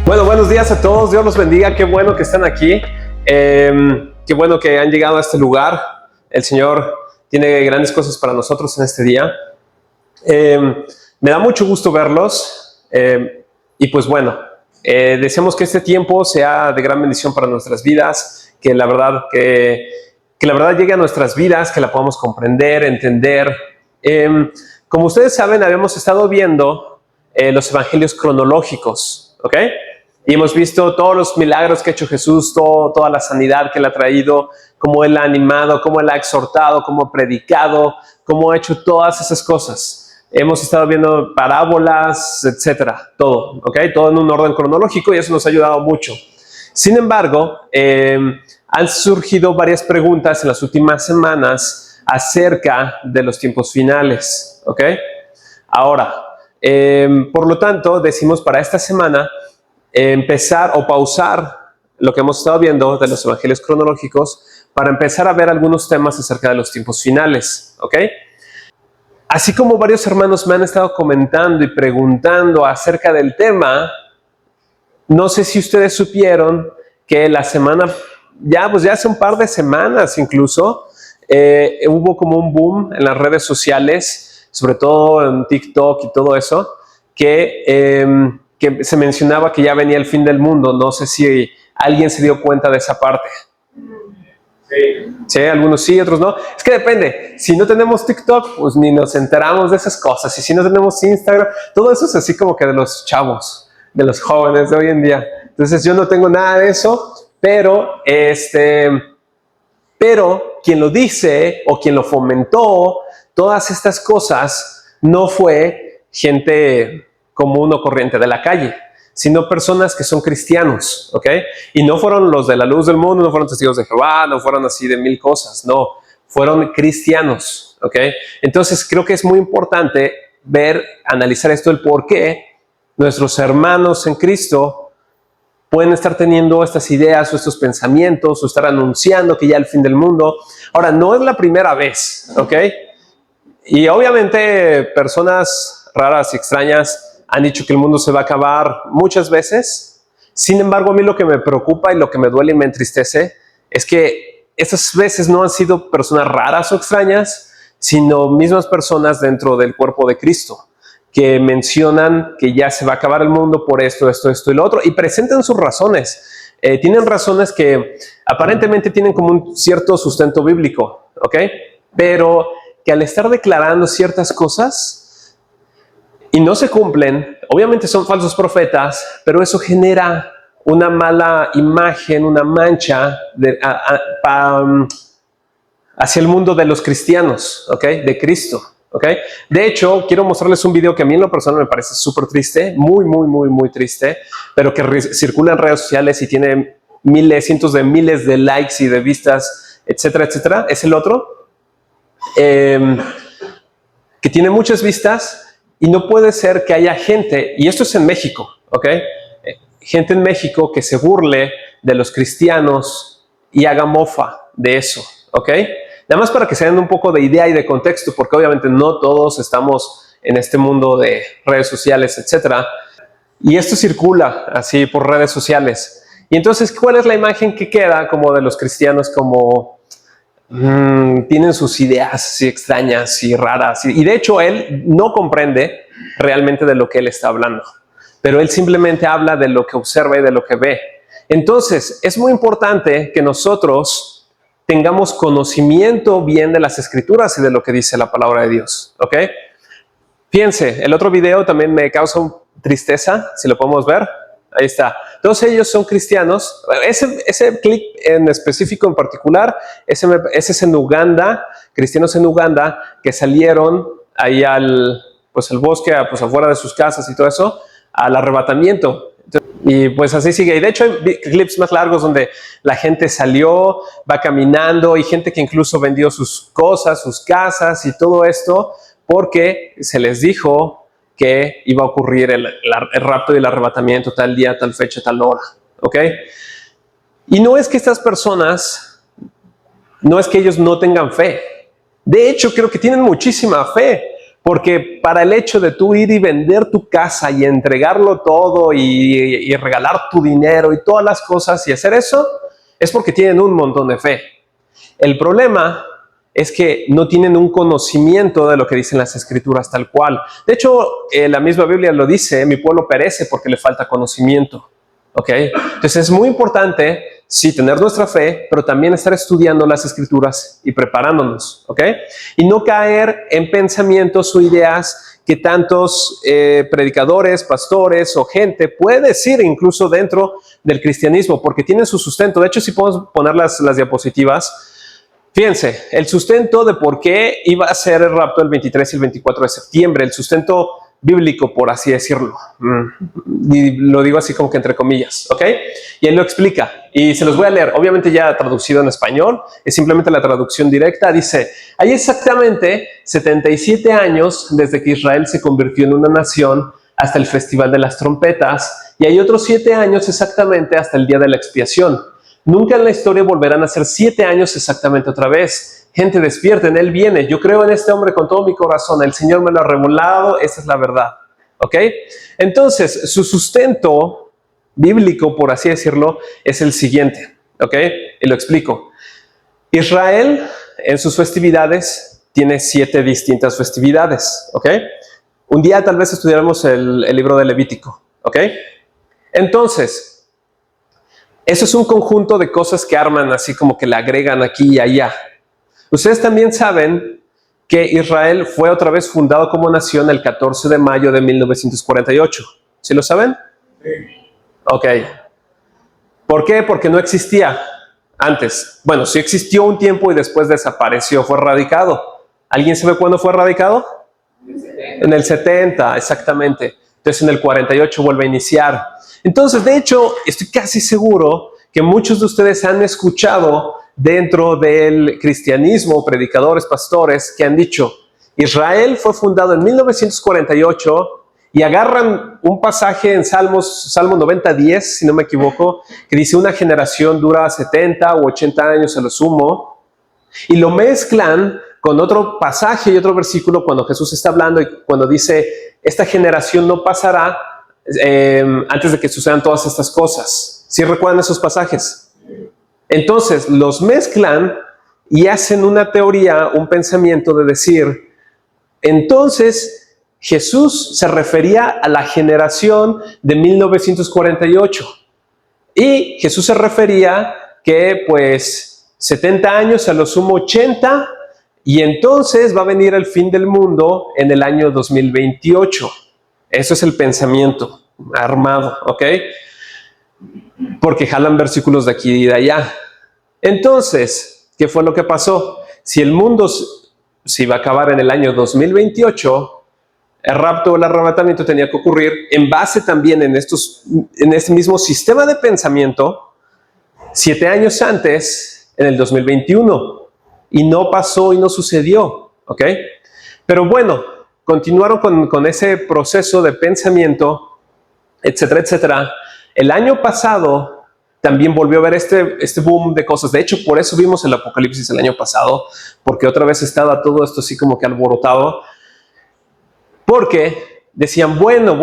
Bueno, buenos días a todos, Dios los bendiga, qué bueno que están aquí, qué bueno que han llegado a este lugar. El Señor tiene grandes cosas para nosotros en este día. Me da mucho gusto verlos y pues bueno, deseamos que este tiempo sea de gran bendición para nuestras vidas, que la verdad llegue a nuestras vidas, que la podamos comprender, entender. Como ustedes saben, habíamos estado viendo los evangelios cronológicos, ¿ok? Y hemos visto todos los milagros que ha hecho Jesús, toda la sanidad que Él ha traído, cómo Él ha animado, cómo Él ha exhortado, cómo ha predicado, cómo ha hecho todas esas cosas. Hemos estado viendo parábolas, etcétera, todo, ¿ok? Todo en un orden cronológico y eso nos ha ayudado mucho. Sin embargo, han surgido varias preguntas en las últimas semanas acerca de los tiempos finales, ¿ok? Ahora, por lo tanto, decimos para esta semana empezar o pausar lo que hemos estado viendo de los evangelios cronológicos para empezar a ver algunos temas acerca de los tiempos finales, ¿ok? Así como varios hermanos me han estado comentando y preguntando acerca del tema, no sé si ustedes supieron que la semana, ya hace un par de semanas incluso, hubo como un boom en las redes sociales, sobre todo en TikTok y todo eso, que se mencionaba que ya venía el fin del mundo. No sé si alguien se dio cuenta de esa parte. Sí, algunos sí, otros no. Es que depende. Si no tenemos TikTok, pues ni nos enteramos de esas cosas. Y si no tenemos Instagram, todo eso es así como que de los chavos, de los jóvenes de hoy en día. Entonces yo no tengo nada de eso, pero quien lo dice o quien lo fomentó, todas estas cosas, no fue gente común o corriente de la calle, sino personas que son cristianos, ¿ok? Y no fueron los de la luz del mundo, no fueron testigos de Jehová, no fueron así de mil cosas, no, fueron cristianos, ¿ok? Entonces creo que es muy importante analizar esto, el por qué nuestros hermanos en Cristo pueden estar teniendo estas ideas o estos pensamientos o estar anunciando que ya el fin del mundo. Ahora, no es la primera vez, ¿ok? Y obviamente personas raras y extrañas han dicho que el mundo se va a acabar muchas veces. Sin embargo, a mí lo que me preocupa y lo que me duele y me entristece es que estas veces no han sido personas raras o extrañas, sino mismas personas dentro del cuerpo de Cristo, que mencionan que ya se va a acabar el mundo por esto y lo otro, y presentan sus razones. Tienen razones que aparentemente tienen como un cierto sustento bíblico, ¿ok? Pero que al estar declarando ciertas cosas y no se cumplen, obviamente son falsos profetas, pero eso genera una mala imagen, una mancha hacia el mundo de los cristianos, ¿ok? De Cristo, ¿ok? De hecho, quiero mostrarles un video que a mí en lo personal me parece súper triste, muy triste, pero que circula en redes sociales y tiene cientos de miles de likes y de vistas, etcétera, etcétera. Es el otro, que tiene muchas vistas. Y no puede ser que haya gente, y esto es en México, ¿ok? Gente en México que se burle de los cristianos y haga mofa de eso, ¿ok? Nada más para que se den un poco de idea y de contexto, porque obviamente no todos estamos en este mundo de redes sociales, etcétera. Y esto circula así por redes sociales. Y entonces, ¿cuál es la imagen que queda como de los cristianos como tienen sus ideas así extrañas y raras? Y de hecho él no comprende realmente de lo que él está hablando, pero él simplemente habla de lo que observa y de lo que ve. Entonces es muy importante que nosotros tengamos conocimiento bien de las escrituras y de lo que dice la palabra de Dios, ¿ok? Fíjense, el otro video también me causa tristeza, si lo podemos ver. Ahí está. Todos ellos son cristianos. Ese clip en específico, en particular, ese es en Uganda, cristianos en Uganda que salieron ahí al bosque, afuera de sus casas y todo eso, al arrebatamiento. Y pues así sigue. Y de hecho hay clips más largos donde la gente salió, va caminando, y gente que incluso vendió sus cosas, sus casas y todo esto, porque se les dijo que iba a ocurrir el rapto y el arrebatamiento tal día, tal fecha, tal hora, ¿ok? Y no es que estas personas, no es que ellos no tengan fe, De hecho, creo que tienen muchísima fe, porque para el hecho de tú ir y vender tu casa y entregarlo todo y regalar tu dinero y todas las cosas y hacer eso, es porque tienen un montón de fe. El problema es que no tienen un conocimiento de lo que dicen las escrituras tal cual. De hecho, la misma Biblia lo dice, mi pueblo perece porque le falta conocimiento. ¿Ok? Entonces es muy importante, sí, tener nuestra fe, pero también estar estudiando las escrituras y preparándonos. ¿Ok? Y no caer en pensamientos o ideas que tantos predicadores, pastores o gente puede decir incluso dentro del cristianismo, porque tienen su sustento. De hecho, si podemos poner las diapositivas. Fíjense, el sustento de por qué iba a ser el rapto el 23 y el 24 de septiembre, el sustento bíblico, por así decirlo. Y lo digo así como que entre comillas, ¿ok? Y él lo explica, y se los voy a leer, obviamente ya traducido en español, es simplemente la traducción directa. Dice, hay exactamente 77 años desde que Israel se convirtió en una nación hasta el Festival de las Trompetas, y hay otros 7 años exactamente hasta el Día de la Expiación. Nunca en la historia volverán a ser 7 años exactamente otra vez. Gente, despierten, Él viene. Yo creo en este hombre con todo mi corazón. El Señor me lo ha revelado. Esa es la verdad. ¿Ok? Entonces, su sustento bíblico, por así decirlo, es el siguiente. ¿Ok? Y lo explico. Israel, en sus festividades, tiene 7 distintas festividades. ¿Ok? Un día tal vez estudiaremos el libro de Levítico. ¿Ok? Entonces, eso es un conjunto de cosas que arman así como que le agregan aquí y allá. Ustedes también saben que Israel fue otra vez fundado como nación el 14 de mayo de 1948. ¿Sí lo saben? Sí. Ok. ¿Por qué? Porque no existía antes. Bueno, sí existió un tiempo y después desapareció, fue erradicado. ¿Alguien sabe cuándo fue erradicado? En el 70, exactamente. Entonces en el 48 vuelve a iniciar. Entonces, de hecho, estoy casi seguro que muchos de ustedes han escuchado dentro del cristianismo, predicadores, pastores, que han dicho, Israel fue fundado en 1948 y agarran un pasaje en Salmo 90:10, si no me equivoco, que dice una generación dura 70 u 80 años a lo sumo, y lo mezclan con otro pasaje y otro versículo cuando Jesús está hablando y cuando dice, esta generación no pasará antes de que sucedan todas estas cosas. ¿Sí recuerdan esos pasajes? Entonces los mezclan y hacen una teoría, un pensamiento de decir, entonces Jesús se refería a la generación de 1948 y Jesús se refería que pues 70 años, a lo sumo 80, y entonces va a venir el fin del mundo en el año 2028. Eso es el pensamiento armado, ¿ok? Porque jalan versículos de aquí y de allá. Entonces, ¿qué fue lo que pasó? Si el mundo se iba a acabar en el año 2028, el rapto o el arrebatamiento tenía que ocurrir en base también en este mismo sistema de pensamiento 7 años antes, en el 2021. Y no pasó y no sucedió, ¿ok? Pero bueno, continuaron con ese proceso de pensamiento, etcétera, etcétera. El año pasado también volvió a haber este boom de cosas. De hecho, por eso vimos el Apocalipsis el año pasado, porque otra vez estaba todo esto así como que alborotado. Porque decían, bueno,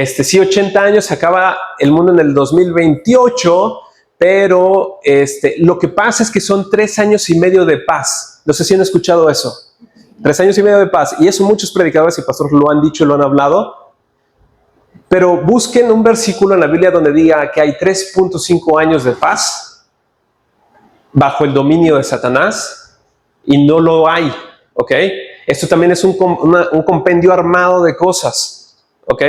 sí, 80 años, se acaba el mundo en el 2028, pero lo que pasa es que son 3 años y medio de paz. No sé si han escuchado eso. 3 años y medio de paz. Y eso muchos predicadores y pastores lo han dicho, lo han hablado. Pero busquen un versículo en la Biblia donde diga que hay 3.5 años de paz bajo el dominio de Satanás, y no lo hay, ¿ok? Esto también es un compendio armado de cosas, ¿ok?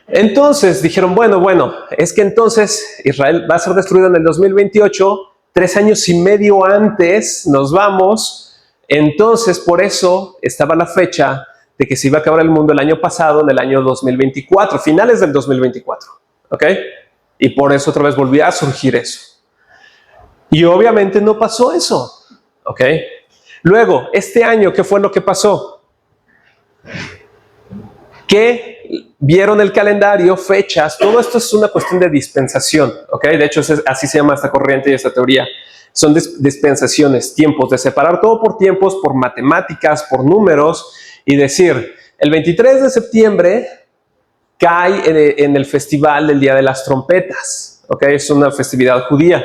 Entonces dijeron, bueno, es que entonces Israel va a ser destruido en el 2028, 3 años y medio antes nos vamos. Entonces por eso estaba la fecha de que se iba a acabar el mundo el año pasado, en el año 2024, finales del 2024, ¿ok? Y por eso otra vez volvió a surgir eso. Y obviamente no pasó eso, ¿ok? Luego, este año, ¿qué fue lo que pasó? Que vieron el calendario, fechas, todo esto es una cuestión de dispensación, ¿ok? De hecho, así se llama esta corriente y esta teoría. Son dispensaciones, tiempos, de separar todo por tiempos, por matemáticas, por números y decir, el 23 de septiembre cae en el festival del Día de las Trompetas, ¿ok? Es una festividad judía.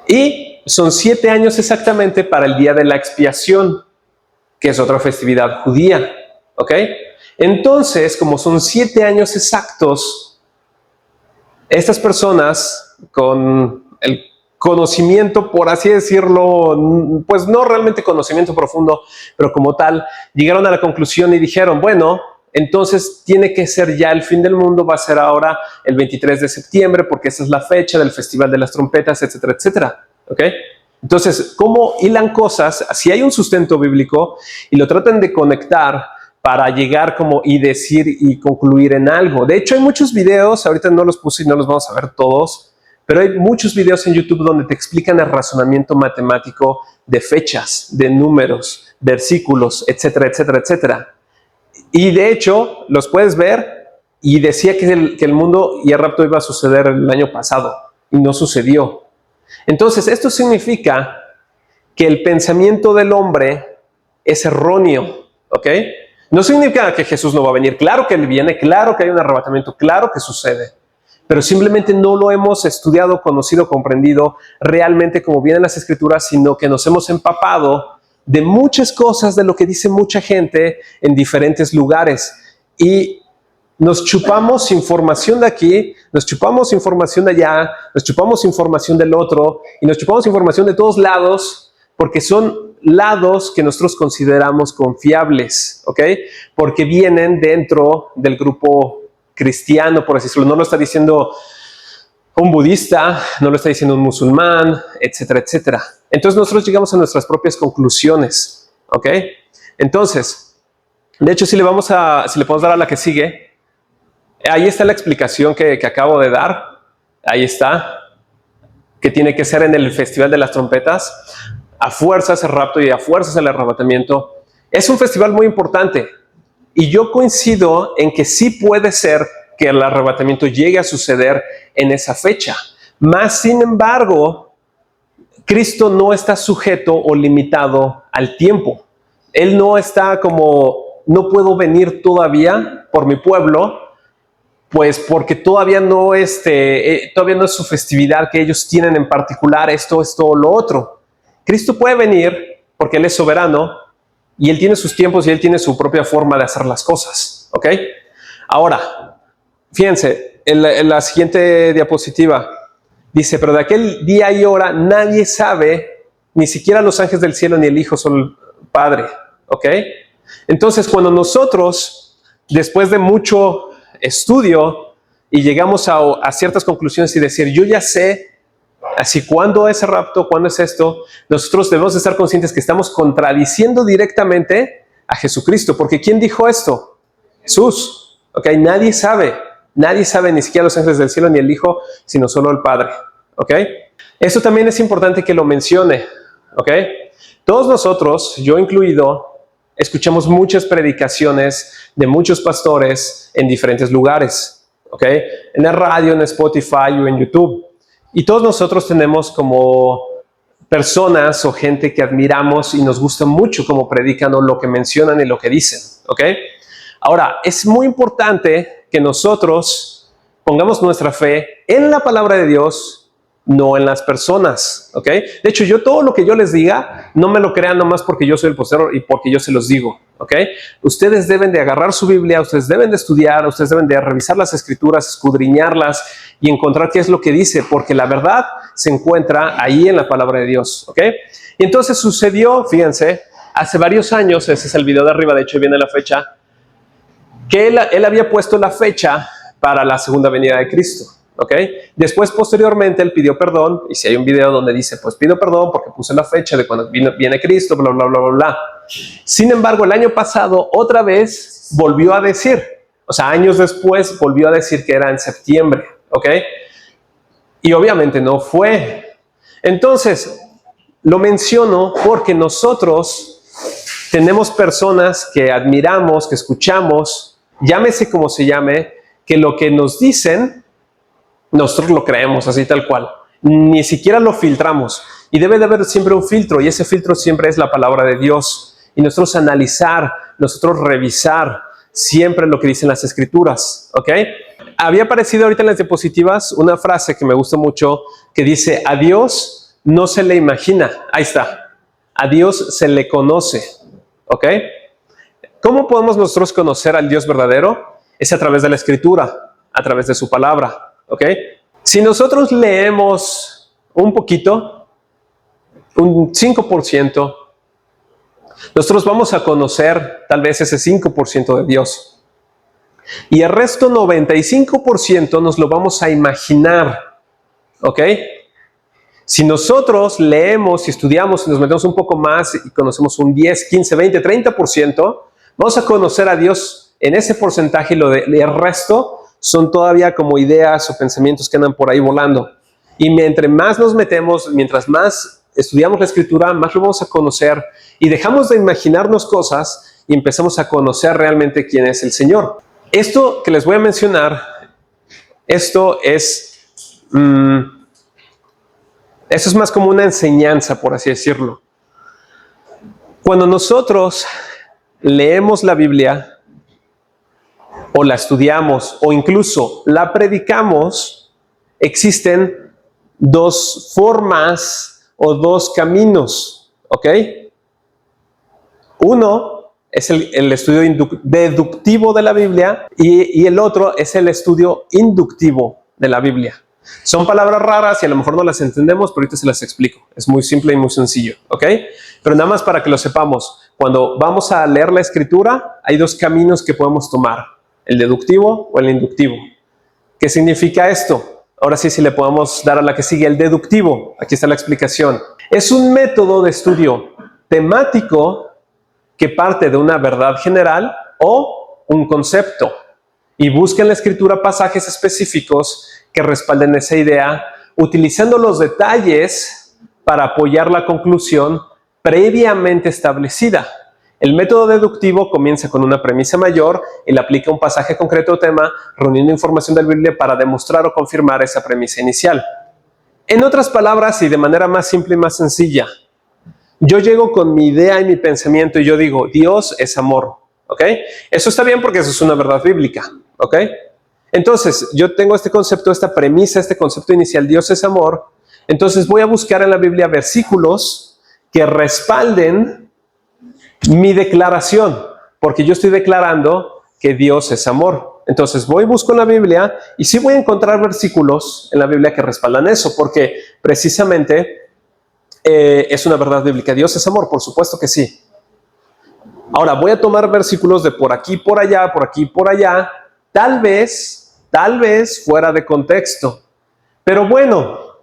Y son 7 años exactamente para el Día de la Expiación, que es otra festividad judía, ¿ok? Entonces, como son 7 años exactos, estas personas con el conocimiento, por así decirlo, pues no realmente conocimiento profundo, pero como tal, llegaron a la conclusión y dijeron, bueno, entonces tiene que ser ya el fin del mundo, va a ser ahora el 23 de septiembre, porque esa es la fecha del Festival de las Trompetas, etcétera, etcétera, ¿ok? Entonces, ¿cómo hilan cosas? Si hay un sustento bíblico y lo tratan de conectar para llegar como y decir y concluir en algo. De hecho, hay muchos videos, ahorita no los puse y no los vamos a ver todos, pero hay muchos videos en YouTube donde te explican el razonamiento matemático de fechas, de números, versículos, etcétera, etcétera, etcétera. Y de hecho, los puedes ver y decía que el mundo y el rapto iba a suceder el año pasado y no sucedió. Entonces, esto significa que el pensamiento del hombre es erróneo, ¿ok? No significa que Jesús no va a venir. Claro que Él viene, claro que hay un arrebatamiento, claro que sucede. Pero simplemente no lo hemos estudiado, conocido, comprendido realmente como vienen las Escrituras, sino que nos hemos empapado de muchas cosas de lo que dice mucha gente en diferentes lugares. Y nos chupamos información de aquí, nos chupamos información de allá, nos chupamos información del otro y nos chupamos información de todos lados porque son lados que nosotros consideramos confiables, ¿ok? Porque vienen dentro del grupo cristiano, por así decirlo. No lo está diciendo un budista, no lo está diciendo un musulmán, etcétera, etcétera. Entonces nosotros llegamos a nuestras propias conclusiones, ¿ok? Entonces, de hecho, si le podemos dar a la que sigue, ahí está la explicación que acabo de dar. Ahí está, que tiene que ser en el Festival de las Trompetas. A fuerzas el rapto y a fuerzas el arrebatamiento. Es un festival muy importante. Y yo coincido en que sí puede ser que el arrebatamiento llegue a suceder en esa fecha. Más sin embargo, Cristo no está sujeto o limitado al tiempo. Él no está como, no puedo venir todavía por mi pueblo, pues porque todavía no es su festividad que ellos tienen en particular, esto o lo otro. Cristo puede venir porque Él es soberano y Él tiene sus tiempos y Él tiene su propia forma de hacer las cosas, ¿ok? Ahora, fíjense, en la siguiente diapositiva dice, pero de aquel día y hora nadie sabe, ni siquiera los ángeles del cielo ni el Hijo, solo el Padre, ¿ok? Entonces, cuando nosotros, después de mucho estudio y llegamos a ciertas conclusiones y decir, yo ya sé, así cuándo es el rapto, cuándo es esto, nosotros debemos estar conscientes que estamos contradiciendo directamente a Jesucristo, porque ¿quién dijo esto? Jesús, ¿ok? Nadie sabe, ni siquiera los ángeles del cielo ni el Hijo, sino solo el Padre, ¿ok? Esto también es importante que lo mencione, ¿ok? Todos nosotros, yo incluido, escuchamos muchas predicaciones de muchos pastores en diferentes lugares, ¿ok? En la radio, en Spotify o en YouTube. Y todos nosotros tenemos como personas o gente que admiramos y nos gusta mucho cómo predican o lo que mencionan y lo que dicen, ¿ok? Ahora, es muy importante que nosotros pongamos nuestra fe en la palabra de Dios, no en las personas, ¿ok? De hecho, yo todo lo que yo les diga, no me lo crean nomás porque yo soy el pastor y porque yo se los digo, ¿ok? Ustedes deben de agarrar su Biblia, ustedes deben de estudiar, ustedes deben de revisar las Escrituras, escudriñarlas y encontrar qué es lo que dice, porque la verdad se encuentra ahí en la palabra de Dios, ¿ok? Y entonces sucedió, fíjense, hace varios años, ese es el video de arriba, de hecho viene la fecha, que él había puesto la fecha para la segunda venida de Cristo. ¿Ok? Después, posteriormente, él pidió perdón, y si hay un video donde dice, pues pido perdón porque puse la fecha de cuando viene Cristo, bla, bla, bla, bla, bla. Sin embargo, el año pasado, otra vez, volvió a decir, o sea, años después, volvió a decir que era en septiembre, ¿ok? Y obviamente no fue. Entonces, lo menciono porque nosotros tenemos personas que admiramos, que escuchamos, llámese como se llame, que lo que nos dicen, nosotros lo creemos así tal cual. Ni siquiera lo filtramos. Y debe de haber siempre un filtro, y ese filtro siempre es la palabra de Dios. Y nosotros analizar, nosotros revisar siempre lo que dicen las Escrituras, ¿ok? Había aparecido ahorita en las diapositivas una frase que me gustó mucho, que dice, a Dios no se le imagina. Ahí está. A Dios se le conoce, ¿ok? ¿Cómo podemos nosotros conocer al Dios verdadero? Es a través de la Escritura, a través de su palabra, ¿ok? Si nosotros leemos un poquito, un 5%, nosotros vamos a conocer tal vez ese 5% de Dios. Y el resto 95% nos lo vamos a imaginar, ¿ok? Si nosotros leemos y estudiamos y nos metemos un poco más y conocemos un 10, 15, 20, 30%, vamos a conocer a Dios en ese porcentaje y el resto son todavía como ideas o pensamientos que andan por ahí volando. Y mientras más nos metemos, mientras más estudiamos la Escritura, más lo vamos a conocer y dejamos de imaginarnos cosas y empezamos a conocer realmente quién es el Señor. Esto que les voy a mencionar, esto es más como una enseñanza, por así decirlo. Cuando nosotros leemos la Biblia, o la estudiamos, o incluso la predicamos, existen dos formas o dos caminos, ¿ok? Uno es el estudio deductivo de la Biblia y el otro es el estudio inductivo de la Biblia. Son palabras raras y a lo mejor no las entendemos, pero ahorita se las explico. Es muy simple y muy sencillo, ¿ok? Pero nada más para que lo sepamos, cuando vamos a leer la Escritura, hay dos caminos que podemos tomar, el deductivo o el inductivo. ¿Qué significa esto? Ahora sí, si le podemos dar a la que sigue, el deductivo. Aquí está la explicación. Es un método de estudio temático que parte de una verdad general o un concepto y busca en la Escritura pasajes específicos que respalden esa idea, utilizando los detalles para apoyar la conclusión previamente establecida. El método deductivo comienza con una premisa mayor y le aplica un pasaje concreto o tema, reuniendo información de la Biblia para demostrar o confirmar esa premisa inicial. En otras palabras, y de manera más simple y más sencilla, yo llego con mi idea y mi pensamiento y yo digo, Dios es amor, ¿ok? Eso está bien porque eso es una verdad bíblica, ¿ok? Entonces, yo tengo este concepto, esta premisa, este concepto inicial, Dios es amor. Entonces voy a buscar en la Biblia versículos que respalden mi declaración, porque yo estoy declarando que Dios es amor. Entonces voy y busco en la Biblia y sí voy a encontrar versículos en la Biblia que respaldan eso, porque precisamente es una verdad bíblica. Dios es amor, por supuesto que sí. Ahora voy a tomar versículos de por aquí, por allá, por aquí, por allá, tal vez fuera de contexto. Pero bueno,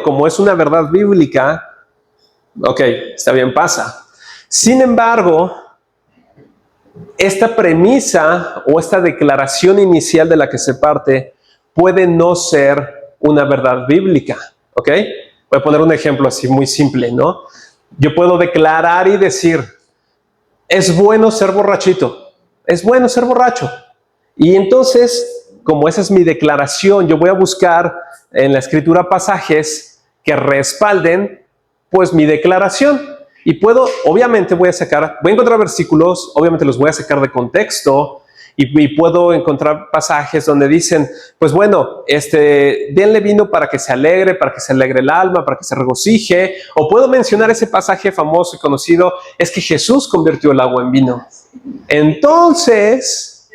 como es una verdad bíblica, ok, está bien, pasa. Sin embargo, esta premisa o esta declaración inicial de la que se parte puede no ser una verdad bíblica, ¿ok? Voy a poner un ejemplo así muy simple, ¿no? Yo puedo declarar y decir, es bueno ser borrachito, es bueno ser borracho. Y entonces, como esa es mi declaración, yo voy a buscar en la Escritura pasajes que respalden, pues, mi declaración. Y obviamente voy a encontrar versículos, obviamente los voy a sacar de contexto y puedo encontrar pasajes donde dicen, pues bueno, denle vino para que se alegre el alma, para que se regocije. O puedo mencionar ese pasaje famoso y conocido, es que Jesús convirtió el agua en vino. Entonces,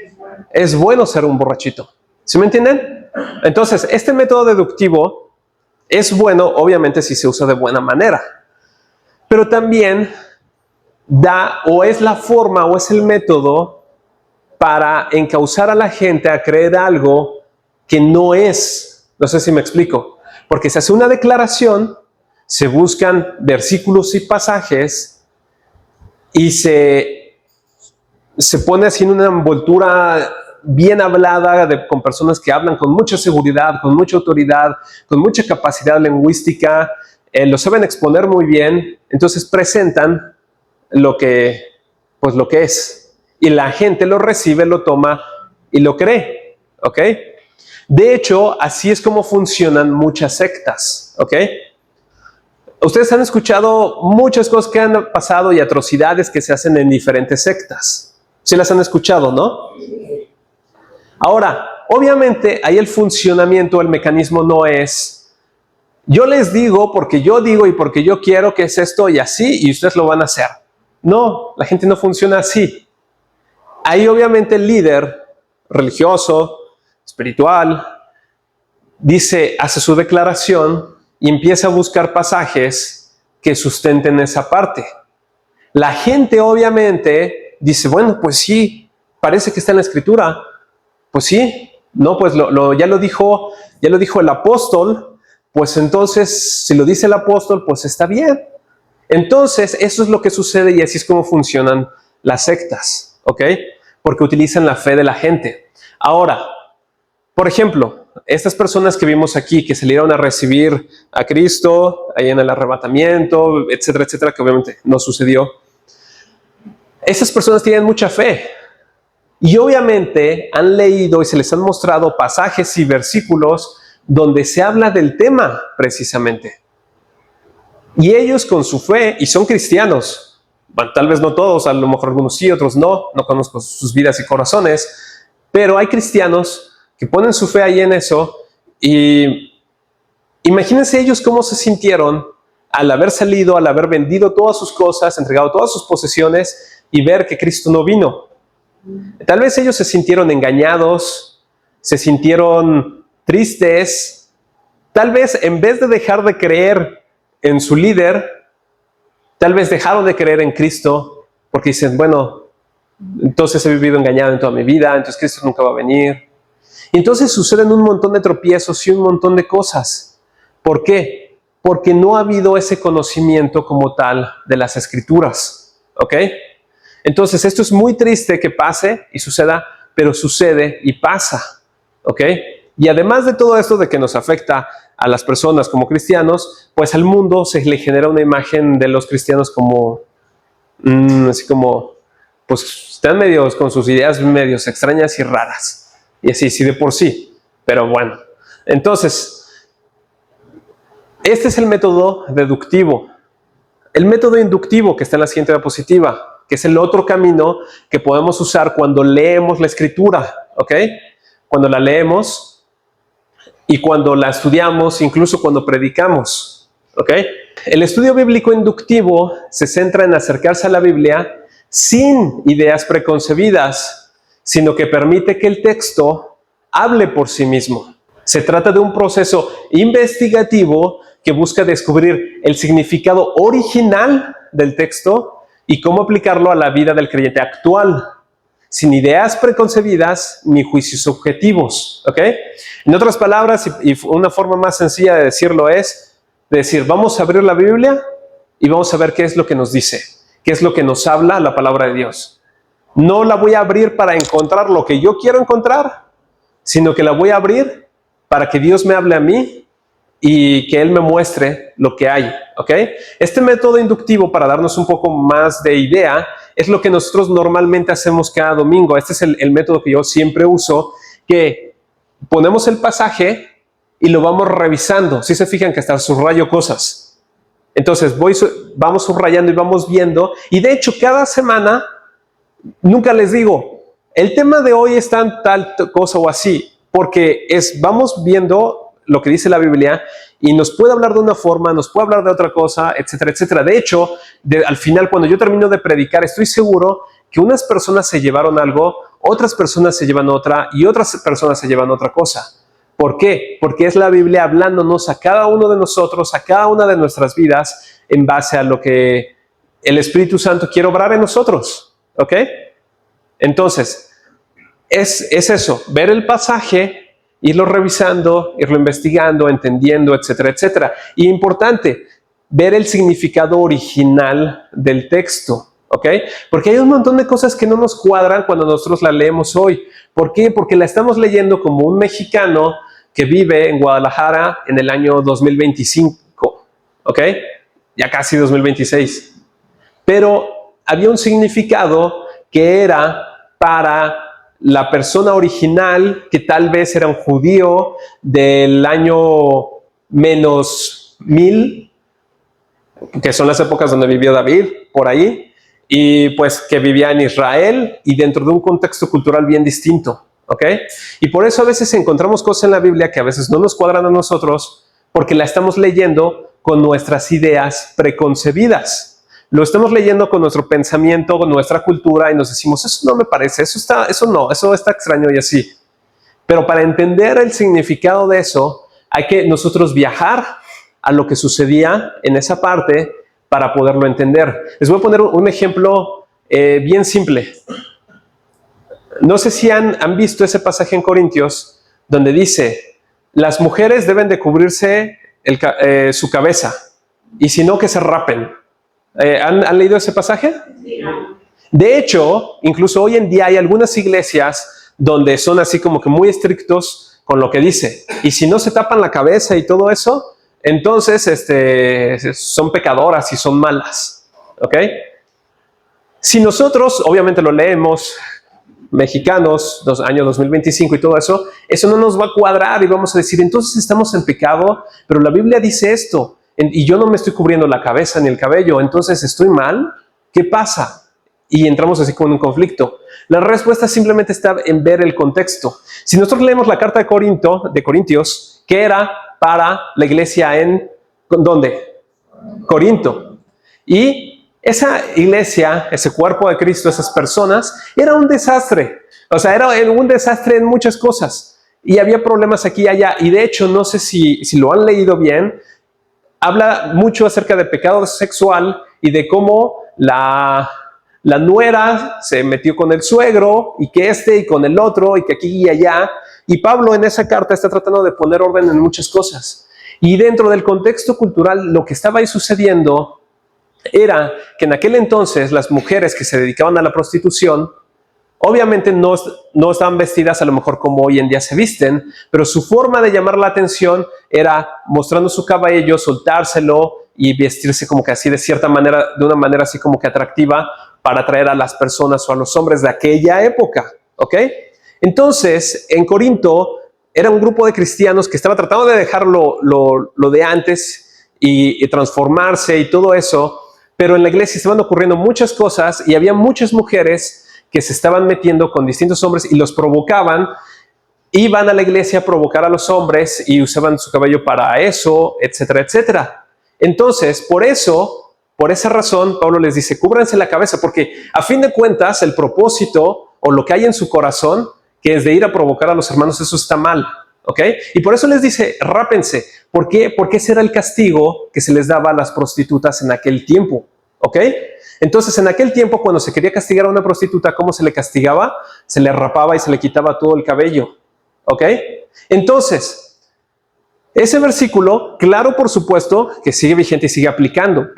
es bueno ser un borrachito. ¿Sí me entienden? Entonces, este método deductivo es bueno, obviamente, si se usa de buena manera. Pero también o es la forma o es el método para encauzar a la gente a creer algo que no es. No sé si me explico. Porque se hace una declaración, se buscan versículos y pasajes y se pone así en una envoltura bien hablada con personas que hablan con mucha seguridad, con mucha autoridad, con mucha capacidad lingüística, lo saben exponer muy bien, entonces presentan lo que es. y la gente lo recibe, lo toma y lo cree, ¿ok? De hecho, así es como funcionan muchas sectas, ¿ok? Ustedes han escuchado muchas cosas que han pasado y atrocidades que se hacen en diferentes sectas. Sí las han escuchado, ¿no? Ahora, obviamente, ahí el funcionamiento, el mecanismo no es, yo les digo porque yo digo y porque yo quiero que es esto y así, y ustedes lo van a hacer. No, la gente no funciona así. Ahí obviamente el líder religioso, espiritual, dice, hace su declaración y empieza a buscar pasajes que sustenten esa parte. La gente obviamente dice, bueno, pues sí, parece que está en la escritura. Pues sí, no, pues ya lo dijo el apóstol, pues entonces, si lo dice el apóstol, pues está bien. Entonces, eso es lo que sucede y así es como funcionan las sectas, ¿ok? Porque utilizan la fe de la gente. Ahora, por ejemplo, estas personas que vimos aquí, que salieron a recibir a Cristo, ahí en el arrebatamiento, etcétera, etcétera, que obviamente no sucedió, esas personas tienen mucha fe. Y obviamente han leído y se les han mostrado pasajes y versículos donde se habla del tema precisamente. Y ellos con su fe, y son cristianos, bueno, tal vez no todos, a lo mejor algunos sí, otros no conozco sus vidas y corazones, pero hay cristianos que ponen su fe ahí en eso y imagínense ellos cómo se sintieron al haber salido, al haber vendido todas sus cosas, entregado todas sus posesiones y ver que Cristo no vino. Tal vez ellos se sintieron engañados, se sintieron tristes, tal vez en vez de dejar de creer en su líder, tal vez dejaron de creer en Cristo porque dicen, bueno, entonces he vivido engañado en toda mi vida, entonces Cristo nunca va a venir. Y entonces suceden un montón de tropiezos y un montón de cosas. ¿Por qué? Porque no ha habido ese conocimiento como tal de las Escrituras, ¿ok? Entonces, esto es muy triste que pase y suceda, pero sucede y pasa, ¿ok? Y además de todo esto de que nos afecta a las personas como cristianos, pues al mundo se le genera una imagen de los cristianos como, así como, pues están medios con sus ideas medios extrañas y raras. Y así, sí de por sí. Pero bueno, entonces, este es el método deductivo. El método inductivo que está en la siguiente diapositiva, que es el otro camino que podemos usar cuando leemos la escritura, ¿ok? Cuando la leemos y cuando la estudiamos, incluso cuando predicamos, ¿ok? El estudio bíblico inductivo se centra en acercarse a la Biblia sin ideas preconcebidas, sino que permite que el texto hable por sí mismo. Se trata de un proceso investigativo que busca descubrir el significado original del texto y cómo aplicarlo a la vida del creyente actual, sin ideas preconcebidas ni juicios subjetivos, ¿ok? En otras palabras, y una forma más sencilla de decirlo es decir, vamos a abrir la Biblia y vamos a ver qué es lo que nos dice, qué es lo que nos habla la palabra de Dios. No la voy a abrir para encontrar lo que yo quiero encontrar, sino que la voy a abrir para que Dios me hable a mí y que Él me muestre lo que hay, ¿ok? Este método inductivo, para darnos un poco más de idea, es lo que nosotros normalmente hacemos cada domingo. Este es el método que yo siempre uso, que ponemos el pasaje y lo vamos revisando. Si se fijan que hasta subrayo cosas. Entonces vamos subrayando y vamos viendo, y de hecho cada semana, nunca les digo, el tema de hoy es tal cosa o así, porque vamos viendo lo que dice la Biblia y nos puede hablar de una forma, nos puede hablar de otra cosa, etcétera, etcétera. De hecho, al final, cuando yo termino de predicar, estoy seguro que unas personas se llevaron algo, otras personas se llevan otra y otras personas se llevan otra cosa. ¿Por qué? Porque es la Biblia hablándonos a cada uno de nosotros, a cada una de nuestras vidas, en base a lo que el Espíritu Santo quiere obrar en nosotros, ¿ok? Entonces, es eso, ver el pasaje, irlo revisando, irlo investigando, entendiendo, etcétera, etcétera. Y importante, ver el significado original del texto, ¿ok? Porque hay un montón de cosas que no nos cuadran cuando nosotros la leemos hoy. ¿Por qué? Porque la estamos leyendo como un mexicano que vive en Guadalajara en el año 2025, ¿ok? Ya casi 2026. Pero había un significado que era para la persona original, que tal vez era un judío del año menos 1000, que son las épocas donde vivió David, por ahí, y pues que vivía en Israel y dentro de un contexto cultural bien distinto, ¿ok? Y por eso a veces encontramos cosas en la Biblia que a veces no nos cuadran a nosotros porque la estamos leyendo con nuestras ideas preconcebidas. Lo estamos leyendo con nuestro pensamiento, con nuestra cultura y nos decimos, eso no me parece, eso está extraño y así. Pero para entender el significado de eso, hay que nosotros viajar a lo que sucedía en esa parte para poderlo entender. Les voy a poner un ejemplo bien simple. No sé si han visto ese pasaje en Corintios donde dice, las mujeres deben de cubrirse su cabeza y si no que se rapen. ¿Han leído ese pasaje? Sí. De hecho, incluso hoy en día hay algunas iglesias donde son así como que muy estrictos con lo que dice. Y si no se tapan la cabeza y todo eso, entonces son pecadoras y son malas. ¿Ok? Si nosotros, obviamente lo leemos, mexicanos, año 2025 y todo eso, eso no nos va a cuadrar y vamos a decir, entonces estamos en pecado, pero la Biblia dice esto. Y yo no me estoy cubriendo la cabeza ni el cabello, entonces ¿estoy mal? ¿Qué pasa? Y entramos así con un conflicto. La respuesta simplemente está en ver el contexto. Si nosotros leemos la carta de Corintios, que era para la iglesia en, ¿dónde? Corinto. Y esa iglesia, ese cuerpo de Cristo, esas personas, era un desastre. O sea, era un desastre en muchas cosas. Y había problemas aquí y allá. Y de hecho, no sé si lo han leído bien, habla mucho acerca de pecado sexual y de cómo la nuera se metió con el suegro y que y con el otro y que aquí y allá. Y Pablo en esa carta está tratando de poner orden en muchas cosas. Y dentro del contexto cultural, lo que estaba ahí sucediendo era que en aquel entonces las mujeres que se dedicaban a la prostitución, obviamente no estaban vestidas a lo mejor como hoy en día se visten, pero su forma de llamar la atención era mostrando su cabello, soltárselo y vestirse como que así de cierta manera, de una manera así como que atractiva para atraer a las personas o a los hombres de aquella época, ¿ok? Entonces, en Corinto era un grupo de cristianos que estaba tratando de dejar lo de antes y transformarse y todo eso, pero en la iglesia estaban ocurriendo muchas cosas y había muchas mujeres que se estaban metiendo con distintos hombres y los provocaban, iban a la iglesia a provocar a los hombres y usaban su cabello para eso, etcétera, etcétera. Entonces, por esa razón, Pablo les dice, cúbranse la cabeza, porque a fin de cuentas, el propósito o lo que hay en su corazón, que es de ir a provocar a los hermanos, eso está mal, ¿ok? Y por eso les dice, rápense. ¿Por qué? Porque ese era el castigo que se les daba a las prostitutas en aquel tiempo, ¿ok? Entonces, en aquel tiempo, cuando se quería castigar a una prostituta, ¿cómo se le castigaba? Se le rapaba y se le quitaba todo el cabello, ¿ok? Entonces, ese versículo, claro, por supuesto, que sigue vigente y sigue aplicando,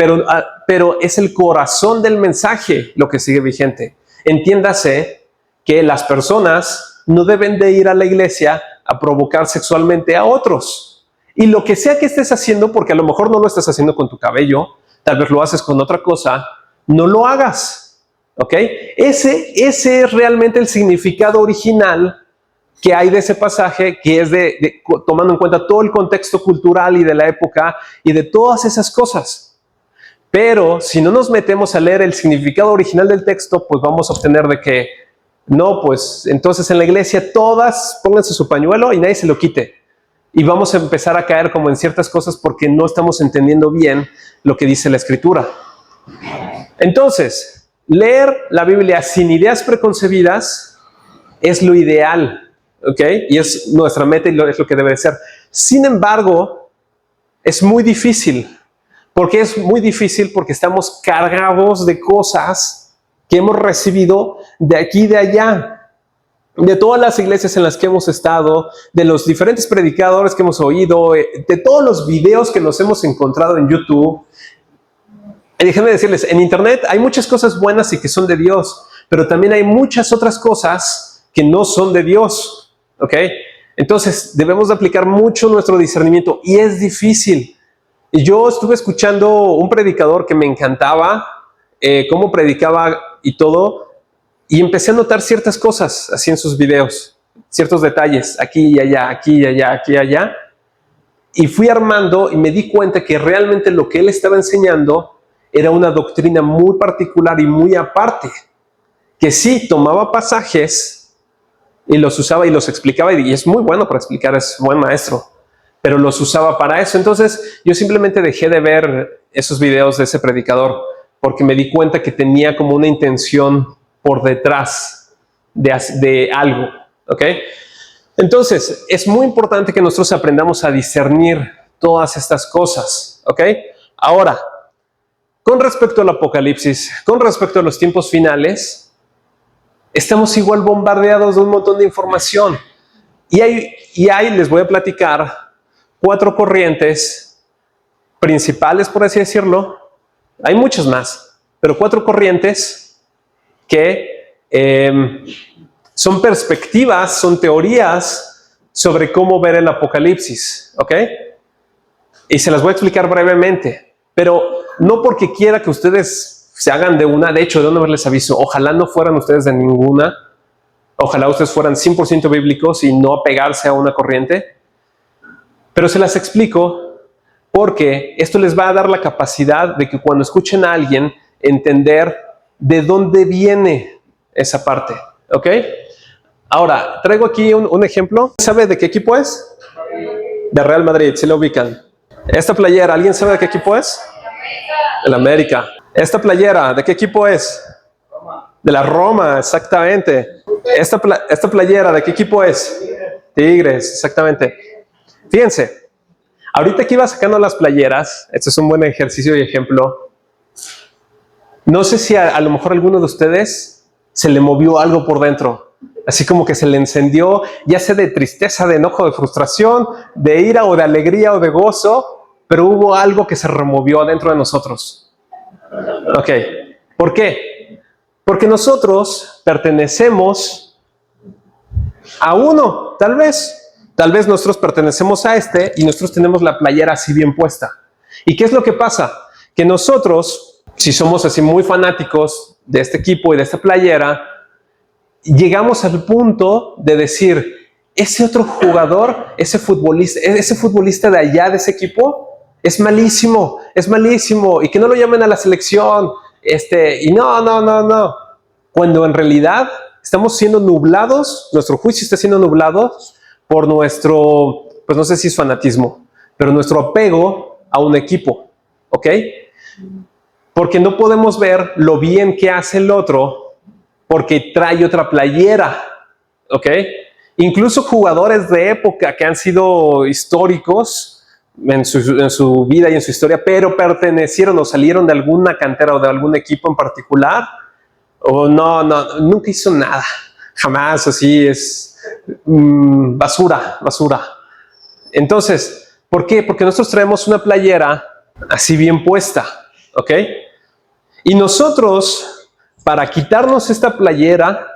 pero es el corazón del mensaje lo que sigue vigente. Entiéndase que las personas no deben de ir a la iglesia a provocar sexualmente a otros. Y lo que sea que estés haciendo, porque a lo mejor no lo estás haciendo con tu cabello, tal vez lo haces con otra cosa, no lo hagas, ¿ok? Ese es realmente el significado original que hay de ese pasaje, que es tomando en cuenta todo el contexto cultural y de la época y de todas esas cosas. Pero si no nos metemos a leer el significado original del texto, pues vamos a obtener de que, no, pues entonces en la iglesia todas pónganse su pañuelo y nadie se lo quite. Y vamos a empezar a caer como en ciertas cosas porque no estamos entendiendo bien lo que dice la Escritura. Entonces, leer la Biblia sin ideas preconcebidas es lo ideal. ¿Ok? Y es nuestra meta y es lo que debe de ser. Sin embargo, es muy difícil. ¿Por qué es muy difícil? Porque estamos cargados de cosas que hemos recibido de aquí y de allá. De todas las iglesias en las que hemos estado, de los diferentes predicadores que hemos oído, de todos los videos que nos hemos encontrado en YouTube. Y déjenme decirles, en internet hay muchas cosas buenas y que son de Dios, pero también hay muchas otras cosas que no son de Dios. ¿Ok? Entonces, debemos de aplicar mucho nuestro discernimiento y es difícil. Y yo estuve escuchando un predicador que me encantaba, cómo predicaba y todo, Y empecé a notar ciertas cosas así en sus videos, ciertos detalles, aquí y allá, aquí y allá, aquí y allá. Y fui armando y me di cuenta que realmente lo que él estaba enseñando era una doctrina muy particular y muy aparte. Que sí, tomaba pasajes y los usaba y los explicaba, y es muy bueno para explicar, es buen maestro, pero los usaba para eso. Entonces yo simplemente dejé de ver esos videos de ese predicador porque me di cuenta que tenía como una intención por detrás de algo, ¿ok? Entonces, es muy importante que nosotros aprendamos a discernir todas estas cosas, ¿ok? Ahora, con respecto al Apocalipsis, con respecto a los tiempos finales, estamos igual bombardeados de un montón de información. Y ahí les voy a platicar 4 corrientes principales, por así decirlo. Hay muchas más, pero 4 corrientes que son perspectivas, son teorías sobre cómo ver el Apocalipsis, ¿ok? Y se las voy a explicar brevemente, pero no porque quiera que ustedes se hagan de una. De hecho, de una vez les aviso, ojalá no fueran ustedes de ninguna, ojalá ustedes fueran 100% bíblicos y no apegarse a una corriente, pero se las explico porque esto les va a dar la capacidad de que cuando escuchen a alguien, entender de dónde viene esa parte, ¿ok? Ahora, traigo aquí un ejemplo. ¿Sabe de qué equipo es? De Real Madrid, si lo ubican. Esta playera, ¿alguien sabe de qué equipo es? El América. Esta playera, ¿de qué equipo es? De la Roma, exactamente. Esta playera, ¿de qué equipo es? Tigres, exactamente. Fíjense, ahorita que iba sacando las playeras, este es un buen ejercicio y ejemplo. No sé si a lo mejor a alguno de ustedes se le movió algo por dentro. Así como que se le encendió, ya sea de tristeza, de enojo, de frustración, de ira o de alegría o de gozo, pero hubo algo que se removió adentro de nosotros. Ok, ¿por qué? Porque nosotros pertenecemos a uno, tal vez. Tal vez nosotros pertenecemos a este y nosotros tenemos la playera así bien puesta. ¿Y qué es lo que pasa? Que nosotros, si somos así muy fanáticos de este equipo y de esta playera, llegamos al punto de decir, ese otro jugador, ese futbolista de allá de ese equipo, es malísimo, y que no lo llamen a la selección, y no. Cuando en realidad estamos siendo nublados, nuestro juicio está siendo nublado por nuestro, pues no sé si es fanatismo, pero nuestro apego a un equipo, ¿ok? Porque no podemos ver lo bien que hace el otro porque trae otra playera, ¿ok? Incluso jugadores de época que han sido históricos en su vida y en su historia, pero pertenecieron o salieron de alguna cantera o de algún equipo en particular, o nunca hizo nada, jamás, así es basura. Entonces, ¿por qué? Porque nosotros traemos una playera así bien puesta, ¿ok? Y nosotros, para quitarnos esta playera,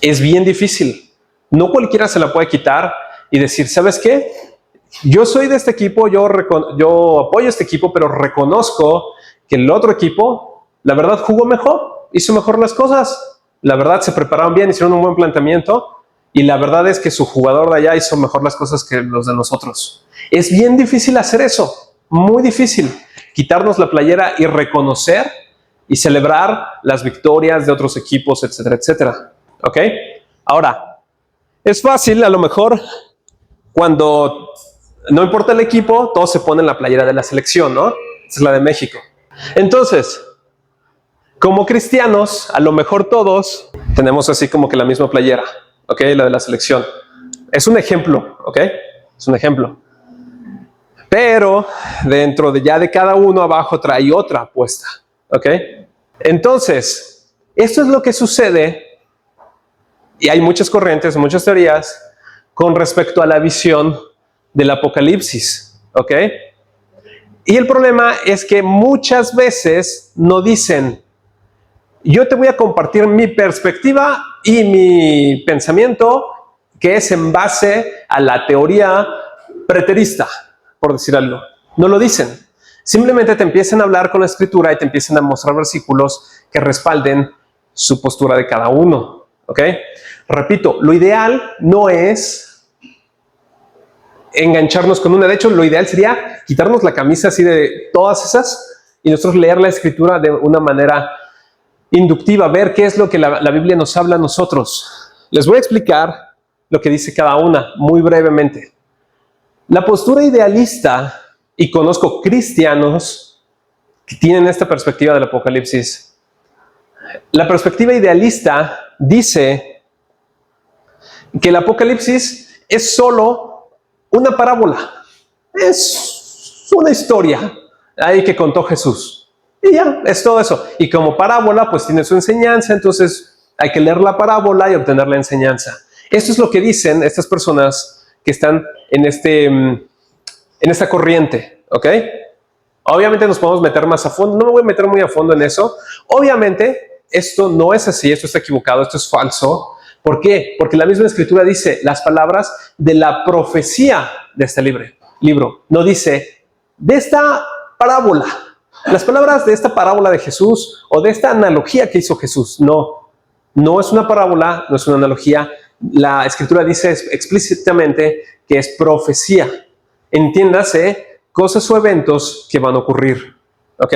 es bien difícil. No cualquiera se la puede quitar y decir, ¿sabes qué? Yo soy de este equipo, yo apoyo este equipo, pero reconozco que el otro equipo, la verdad, jugó mejor, hizo mejor las cosas. La verdad, se prepararon bien, hicieron un buen planteamiento y la verdad es que su jugador de allá hizo mejor las cosas que los de nosotros. Es bien difícil hacer eso, muy difícil. Quitarnos la playera y reconocer y celebrar las victorias de otros equipos, etcétera, etcétera. ¿Ok? Ahora, es fácil a lo mejor cuando no importa el equipo, todos se ponen la playera de la selección, ¿no? Esa es la de México. Entonces, como cristianos, a lo mejor todos tenemos así como que la misma playera, ¿ok? La de la selección. Es un ejemplo, ¿ok? Es un ejemplo. Pero dentro de cada uno abajo trae otra puesta, ¿ok? Entonces, esto es lo que sucede, y hay muchas corrientes, muchas teorías, con respecto a la visión del Apocalipsis, ¿ok? Y el problema es que muchas veces no dicen, yo te voy a compartir mi perspectiva y mi pensamiento, que es en base a la teoría preterista, por decir algo. No lo dicen. Simplemente te empiezan a hablar con la escritura y te empiezan a mostrar versículos que respalden su postura de cada uno. ¿Ok? Repito, lo ideal no es engancharnos con una. De hecho, lo ideal sería quitarnos la camisa así de todas esas y nosotros leer la escritura de una manera inductiva, ver qué es lo que la Biblia nos habla a nosotros. Les voy a explicar lo que dice cada una muy brevemente. La postura idealista, y conozco cristianos que tienen esta perspectiva del Apocalipsis. La perspectiva idealista dice que el Apocalipsis es solo una parábola, es una historia ahí que contó Jesús. Y ya, es todo eso. Y como parábola, pues tiene su enseñanza, entonces hay que leer la parábola y obtener la enseñanza. Esto es lo que dicen estas personas que están en esta corriente, ¿ok? Obviamente nos podemos meter más a fondo, no me voy a meter muy a fondo en eso. Obviamente esto no es así, esto está equivocado, esto es falso. ¿Por qué? Porque la misma escritura dice las palabras de la profecía de este libro. No dice de esta parábola. Las palabras de esta parábola de Jesús o de esta analogía que hizo Jesús. No es una parábola, no es una analogía. La escritura dice explícitamente que es profecía. Entiéndase, cosas o eventos que van a ocurrir. ¿Ok?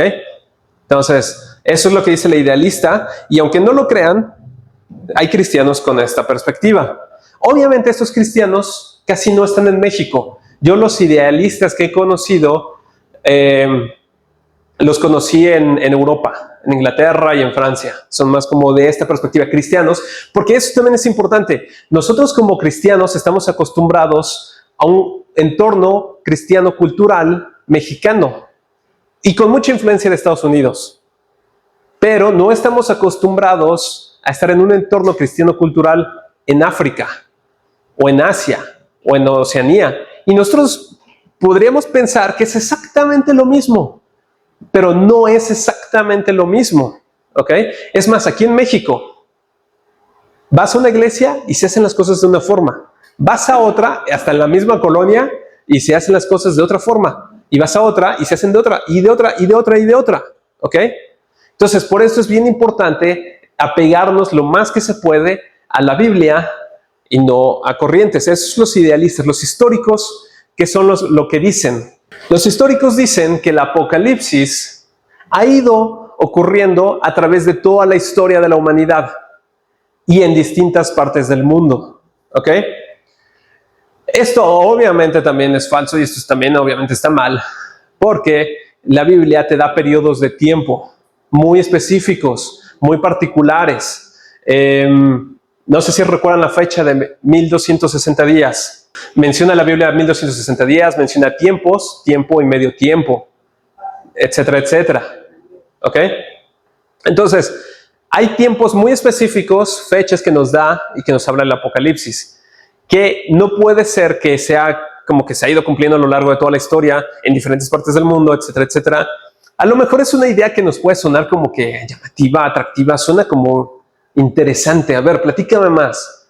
Entonces, eso es lo que dice la idealista. Y aunque no lo crean, hay cristianos con esta perspectiva. Obviamente estos cristianos casi no están en México. Yo los idealistas que he conocido, los conocí en Europa, en Inglaterra y en Francia. Son más como de esta perspectiva cristianos, porque eso también es importante. Nosotros como cristianos estamos acostumbrados a un entorno cristiano cultural mexicano y con mucha influencia de Estados Unidos. Pero no estamos acostumbrados a estar en un entorno cristiano cultural en África o en Asia o en Oceanía. Y nosotros podríamos pensar que es exactamente lo mismo, pero no es exactamente lo mismo. ¿Ok? Es más, aquí en México, vas a una iglesia y se hacen las cosas de una forma. Vas a otra, hasta en la misma colonia, y se hacen las cosas de otra forma. Y vas a otra y se hacen de otra, y de otra, y de otra, y de otra. ¿Ok? Entonces, por eso es bien importante apegarnos lo más que se puede a la Biblia y no a corrientes. Esos son los idealistas, los históricos, que son lo que dicen. Los históricos dicen que el Apocalipsis ha ido ocurriendo a través de toda la historia de la humanidad y en distintas partes del mundo. ¿Ok? Esto obviamente también es falso y esto también obviamente está mal, porque la Biblia te da periodos de tiempo muy específicos, muy particulares. No sé si recuerdan la fecha de 1260 días. Menciona la Biblia 1260 días, menciona tiempos, tiempo y medio tiempo, etcétera, etcétera. ¿Ok? Entonces, hay tiempos muy específicos, fechas que nos da y que nos habla el Apocalipsis, que no puede ser que sea como que se ha ido cumpliendo a lo largo de toda la historia en diferentes partes del mundo, etcétera, etcétera. A lo mejor es una idea que nos puede sonar como que llamativa, atractiva, suena como interesante. A ver, platícame más.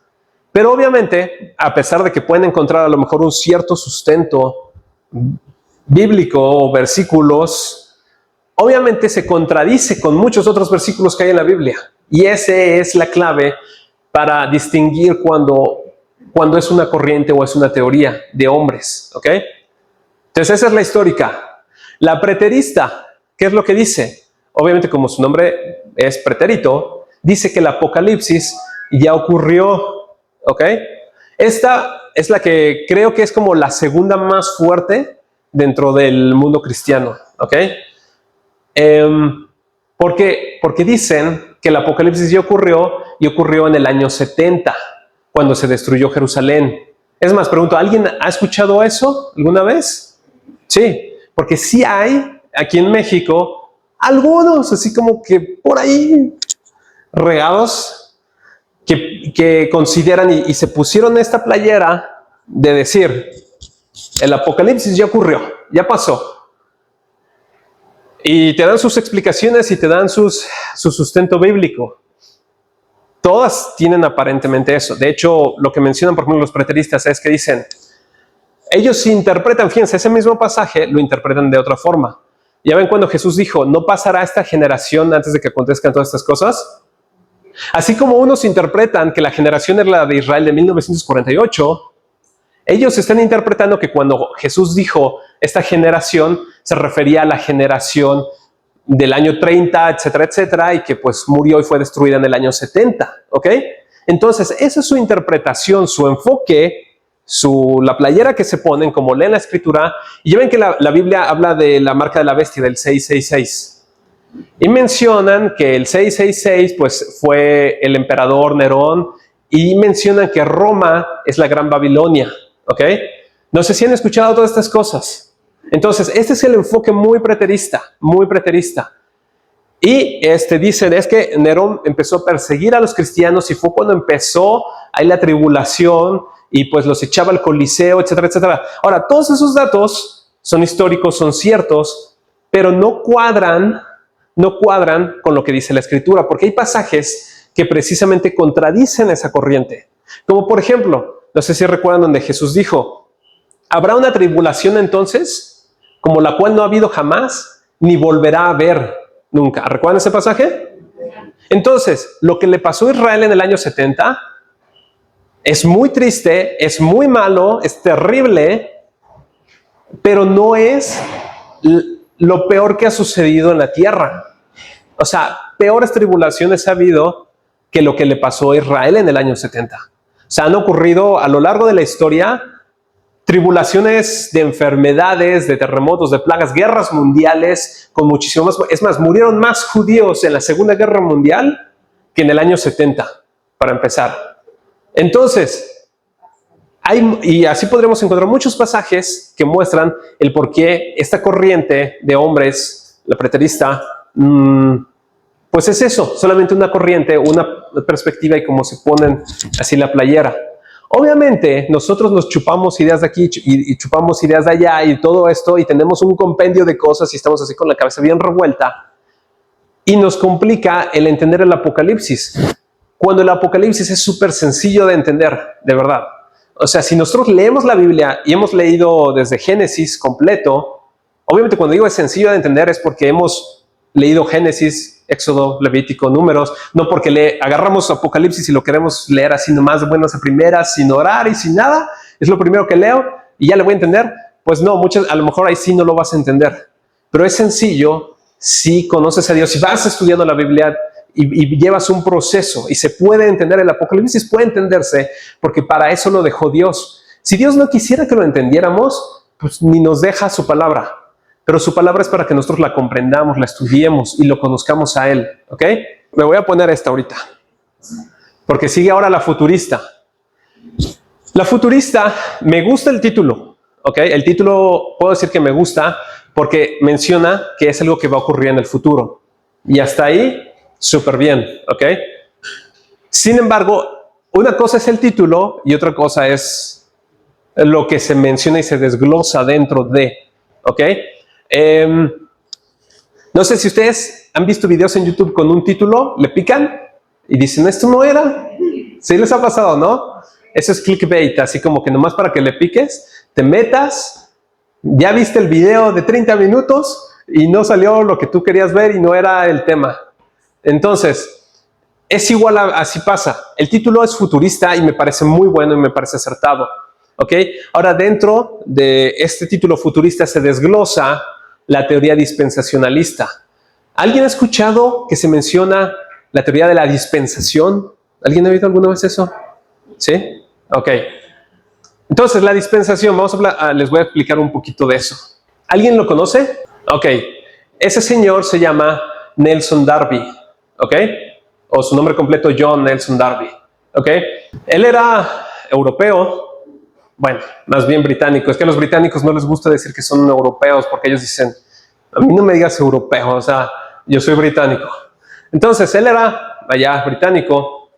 Pero obviamente, a pesar de que pueden encontrar a lo mejor un cierto sustento bíblico o versículos, obviamente se contradice con muchos otros versículos que hay en la Biblia. Y esa es la clave para distinguir cuando es una corriente o es una teoría de hombres. ¿Ok? Entonces esa es la histórica. La preterista, ¿qué es lo que dice? Obviamente, como su nombre es pretérito, dice que el Apocalipsis ya ocurrió. ¿Ok? Esta es la que creo que es como la segunda más fuerte dentro del mundo cristiano. ¿Ok? Porque dicen que el Apocalipsis ya ocurrió y ocurrió en el año 70, cuando se destruyó Jerusalén. Es más, pregunto, ¿alguien ha escuchado eso alguna vez? Sí, porque sí hay aquí en México algunos, así como que por ahí regados, que consideran y se pusieron esta playera de decir, el Apocalipsis ya ocurrió, ya pasó. Y te dan sus explicaciones y te dan su sustento bíblico. Todas tienen aparentemente eso. De hecho, lo que mencionan, por ejemplo, los preteristas es que dicen, ellos interpretan, fíjense, ese mismo pasaje lo interpretan de otra forma. Ya ven cuando Jesús dijo, no pasará esta generación antes de que acontezcan todas estas cosas. Así como unos interpretan que la generación era la de Israel de 1948, ellos están interpretando que cuando Jesús dijo esta generación, se refería a la generación del año 30, etcétera, etcétera, y que pues murió y fue destruida en el año 70, ¿ok? Entonces, esa es su interpretación, su enfoque, la playera que se ponen, como leen la escritura, y ya ven que la Biblia habla de la marca de la bestia, del 666. Y mencionan que el 666 pues, fue el emperador Nerón, y mencionan que Roma es la Gran Babilonia, ¿ok? No sé si han escuchado todas estas cosas. Entonces, este es el enfoque muy preterista, muy preterista. Y dicen, es que Nerón empezó a perseguir a los cristianos y fue cuando empezó ahí la tribulación y pues los echaba al Coliseo, etcétera, etcétera. Ahora, todos esos datos son históricos, son ciertos, pero no cuadran con lo que dice la Escritura, porque hay pasajes que precisamente contradicen esa corriente. Como por ejemplo, no sé si recuerdan donde Jesús dijo, ¿habrá una tribulación entonces, como la cual no ha habido jamás, ni volverá a haber nunca? ¿Recuerdan ese pasaje? Entonces, lo que le pasó a Israel en el año 70 es muy triste, es muy malo, es terrible, pero no es lo peor que ha sucedido en la tierra. O sea, peores tribulaciones ha habido que lo que le pasó a Israel en el año 70. O sea, han ocurrido a lo largo de la historia tribulaciones de enfermedades, de terremotos, de plagas, guerras mundiales, con muchísimo más. Es más, murieron más judíos en la Segunda Guerra Mundial que en el año 70, para empezar. Entonces, y así podremos encontrar muchos pasajes que muestran el por qué esta corriente de hombres, la preterista, pues es eso, solamente una corriente, una perspectiva y cómo se ponen así la playera. Obviamente, nosotros nos chupamos ideas de aquí y chupamos ideas de allá y todo esto y tenemos un compendio de cosas y estamos así con la cabeza bien revuelta y nos complica el entender el Apocalipsis. Cuando el Apocalipsis es súper sencillo de entender, de verdad. O sea, si nosotros leemos la Biblia y hemos leído desde Génesis completo, obviamente cuando digo es sencillo de entender es porque hemos leído Génesis, Éxodo, Levítico, Números, no porque agarramos Apocalipsis y lo queremos leer así nomás de buenas a primeras, sin orar y sin nada, es lo primero que leo y ya le voy a entender. Pues no, a lo mejor ahí sí no lo vas a entender, pero es sencillo si conoces a Dios, si vas estudiando la Biblia y llevas un proceso y se puede entender el Apocalipsis, puede entenderse porque para eso lo dejó Dios. Si Dios no quisiera que lo entendiéramos, pues ni nos deja su palabra. Pero su palabra es para que nosotros la comprendamos, la estudiemos y lo conozcamos a Él, ¿ok? Me voy a poner esta ahorita, porque sigue ahora la futurista. La futurista, me gusta el título, ¿ok? El título puedo decir que me gusta porque menciona que es algo que va a ocurrir en el futuro. Y hasta ahí, súper bien, ¿ok? Sin embargo, una cosa es el título y otra cosa es lo que se menciona y se desglosa dentro de, ¿ok? No sé si ustedes han visto videos en YouTube con un título, le pican y dicen, esto no era. Sí les ha pasado, ¿no? Eso es clickbait, así como que nomás para que le piques, te metas, ya viste el video de 30 minutos y no salió lo que tú querías ver y no era el tema. Entonces, es igual así pasa. El título es futurista y me parece muy bueno y me parece acertado. ¿Ok? Ahora, dentro de este título futurista se desglosa la teoría dispensacionalista. ¿Alguien ha escuchado que se menciona la teoría de la dispensación? ¿Alguien ha oído alguna vez eso? ¿Sí? Ok. Entonces, la dispensación, les voy a explicar un poquito de eso. ¿Alguien lo conoce? Ok. Ese señor se llama Nelson Darby. ¿Ok? O su nombre completo, John Nelson Darby. ¿Ok? Él era europeo. Bueno, más bien británico. Es que a los británicos no les gusta decir que son europeos porque ellos dicen, a mí no me digas europeo, o sea, yo soy británico. Entonces, él era allá británico,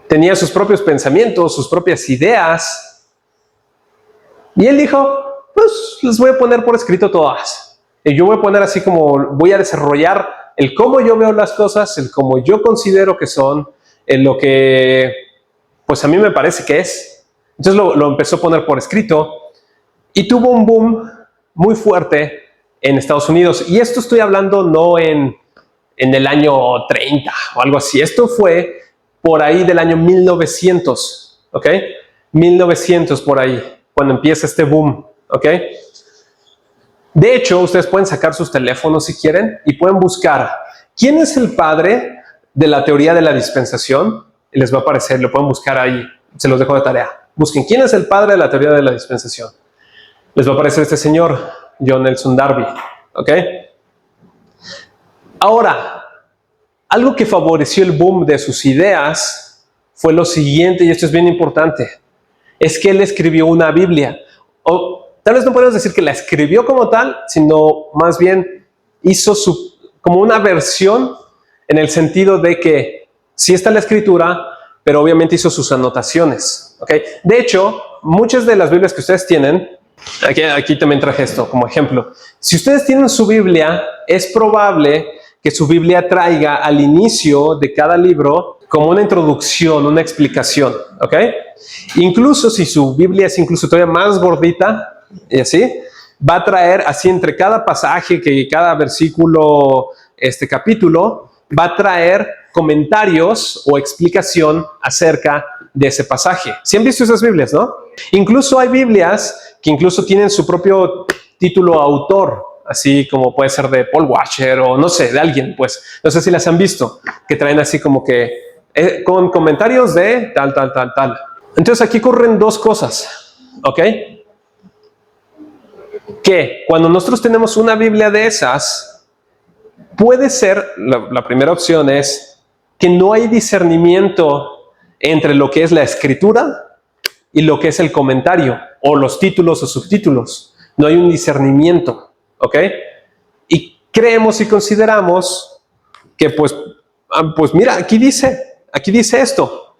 tenía sus propios pensamientos, sus propias ideas, y él dijo, pues les voy a poner por escrito todas. Y yo voy a poner así como, voy a desarrollar el cómo yo veo las cosas, el cómo yo considero que son, en lo que, pues a mí me parece que es. Entonces lo empezó a poner por escrito y tuvo un boom muy fuerte en Estados Unidos. Y esto estoy hablando no en en el año 30 o algo así. Esto fue por ahí del año 1900, ¿ok? 1900 por ahí, cuando empieza este boom, ¿ok? De hecho, ustedes pueden sacar sus teléfonos si quieren y pueden buscar quién es el padre de la teoría de la dispensación. Y les va a aparecer, lo pueden buscar ahí, se los dejo de tarea. Busquen quién es el padre de la teoría de la dispensación. Les va a aparecer este señor, John Nelson Darby, ¿ok? Ahora, algo que favoreció el boom de sus ideas fue lo siguiente, y esto es bien importante, es que él escribió una Biblia. O tal vez no podemos decir que la escribió como tal, sino más bien hizo como una versión en el sentido de que sí está la escritura, pero obviamente hizo sus anotaciones, ¿ok? De hecho, muchas de las Biblias que ustedes tienen, aquí también traje esto como ejemplo. Si ustedes tienen su Biblia, es probable que su Biblia traiga al inicio de cada libro como una introducción, una explicación, ¿ok? Incluso si su Biblia es incluso todavía más gordita, y así, va a traer así entre cada pasaje, que cada versículo, capítulo, va a traer comentarios o explicación acerca de ese pasaje. ¿Sí han visto esas Biblias, no? Incluso hay Biblias que incluso tienen su propio título autor, así como puede ser de Paul Washer o no sé, de alguien, pues. No sé si las han visto, que traen así como que con comentarios de tal. Entonces aquí ocurren dos cosas, ¿ok? Que cuando nosotros tenemos una Biblia de esas, puede ser, la primera opción es que no hay discernimiento entre lo que es la escritura y lo que es el comentario, o los títulos o subtítulos. No hay un discernimiento, ¿ok? Y creemos y consideramos que pues mira, aquí dice esto,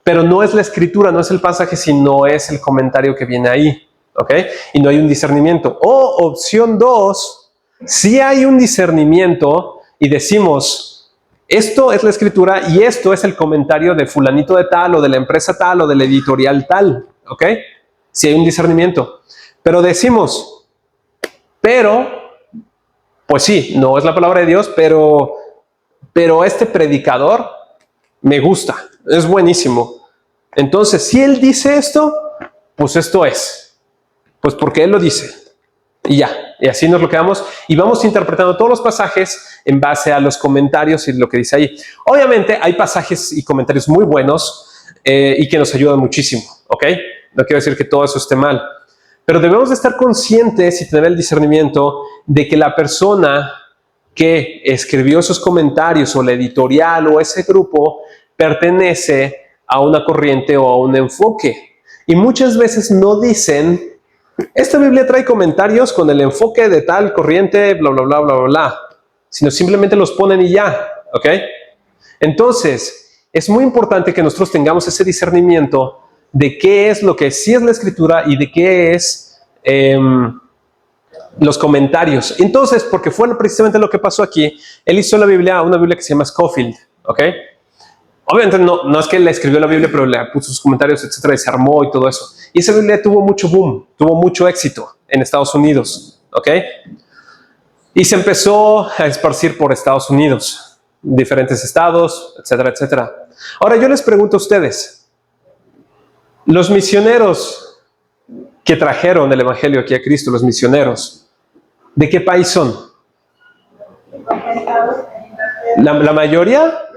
pero no es la escritura, no es el pasaje, sino es el comentario que viene ahí, ¿ok? Y no hay un discernimiento. O opción 2, sí hay un discernimiento y decimos, esto es la escritura y esto es el comentario de fulanito de tal o de la empresa tal o de la editorial tal, ¿ok? Sí hay un discernimiento. Pero decimos, pues sí, no es la palabra de Dios, pero este predicador me gusta, es buenísimo. Entonces, si él dice esto, pues esto es. Pues porque él lo dice. Y ya, y así nos lo quedamos. Y vamos interpretando todos los pasajes en base a los comentarios y lo que dice ahí. Obviamente hay pasajes y comentarios muy buenos y que nos ayudan muchísimo, ¿ok? No quiero decir que todo eso esté mal. Pero debemos de estar conscientes y tener el discernimiento de que la persona que escribió esos comentarios o la editorial o ese grupo pertenece a una corriente o a un enfoque. Y muchas veces no dicen, esta Biblia trae comentarios con el enfoque de tal corriente, bla, bla, bla, bla, bla, bla, sino simplemente los ponen y ya, ¿ok? Entonces, es muy importante que nosotros tengamos ese discernimiento de qué es lo que sí es la escritura y de qué es los comentarios. Entonces, porque fue precisamente lo que pasó aquí, él hizo una Biblia que se llama Scofield, ¿ok? Obviamente no es que él escribió la Biblia, pero le puso sus comentarios, etcétera, y se armó y todo eso. Y esa Biblia tuvo mucho boom, tuvo mucho éxito en Estados Unidos, ¿ok? Y se empezó a esparcir por Estados Unidos, diferentes estados, etcétera, etcétera. Ahora yo les pregunto a ustedes, los misioneros que trajeron el Evangelio aquí a Cristo, los misioneros, ¿de qué país son? La mayoría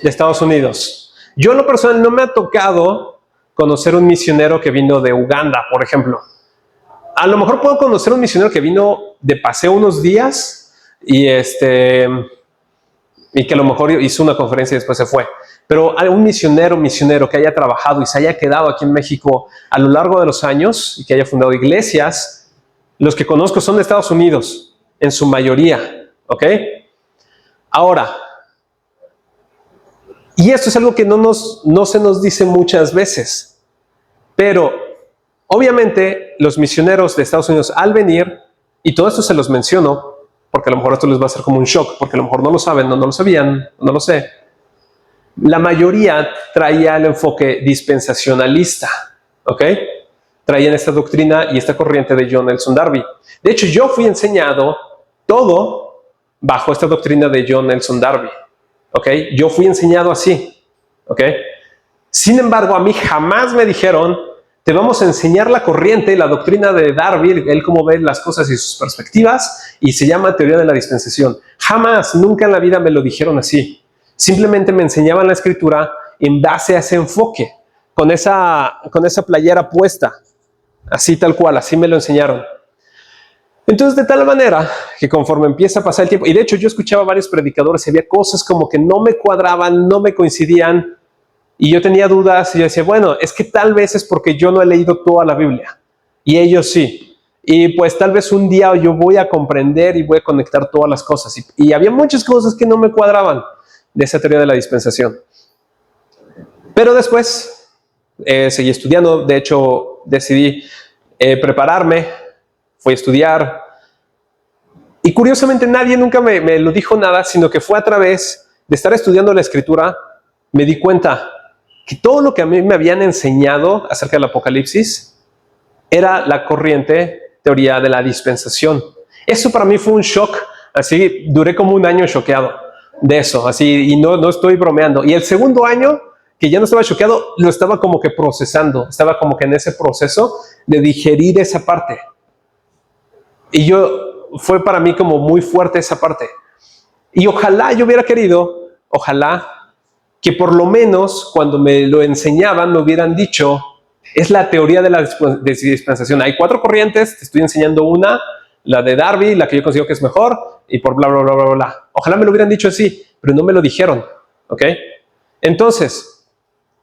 de Estados Unidos. Yo en lo personal no me ha tocado conocer un misionero que vino de Uganda, por ejemplo. A lo mejor puedo conocer un misionero que vino de paseo unos días y que a lo mejor hizo una conferencia y después se fue. Pero un misionero que haya trabajado y se haya quedado aquí en México a lo largo de los años y que haya fundado iglesias, los que conozco son de Estados Unidos, en su mayoría, ¿ok? Ahora, y esto es algo que no se nos dice muchas veces, pero obviamente los misioneros de Estados Unidos al venir, y todo esto se los menciono, porque a lo mejor esto les va a ser como un shock, porque a lo mejor no lo saben, no lo sabían, no lo sé. La mayoría traía el enfoque dispensacionalista, ¿ok? Traían esta doctrina y esta corriente de John Nelson Darby. De hecho, yo fui enseñado todo bajo esta doctrina de John Nelson Darby. ¿Ok? Yo fui enseñado así. ¿Ok? Sin embargo, a mí jamás me dijeron, te vamos a enseñar la corriente, la doctrina de Darby, él cómo ve las cosas y sus perspectivas, y se llama teoría de la dispensación. Jamás, nunca en la vida me lo dijeron así. Simplemente me enseñaban la escritura en base a ese enfoque, con esa playera puesta, así tal cual, así me lo enseñaron. Entonces, de tal manera que conforme empieza a pasar el tiempo, y de hecho yo escuchaba a varios predicadores y había cosas como que no me cuadraban, no me coincidían, y yo tenía dudas y yo decía, bueno, es que tal vez es porque yo no he leído toda la Biblia y ellos sí. Y pues tal vez un día yo voy a comprender y voy a conectar todas las cosas. Y había muchas cosas que no me cuadraban de esa teoría de la dispensación. Pero después seguí estudiando. De hecho, decidí prepararme. Fui a estudiar. Y curiosamente nadie nunca me lo dijo nada, sino que fue a través de estar estudiando la escritura, me di cuenta que todo lo que a mí me habían enseñado acerca del Apocalipsis era la corriente teoría de la dispensación. Eso para mí fue un shock, así duré como un año choqueado de eso, así, y no estoy bromeando. Y el segundo año, que ya no estaba choqueado, lo estaba como que procesando, estaba como que en ese proceso de digerir esa parte. Y fue para mí como muy fuerte esa parte. Y ojalá yo hubiera querido, ojalá, que por lo menos cuando me lo enseñaban me hubieran dicho, es la teoría de la dispensación. Hay 4 corrientes, te estoy enseñando una, la de Darby, la que yo considero que es mejor, y por bla, bla, bla, bla, bla. Ojalá me lo hubieran dicho así, pero no me lo dijeron. ¿Ok? Entonces,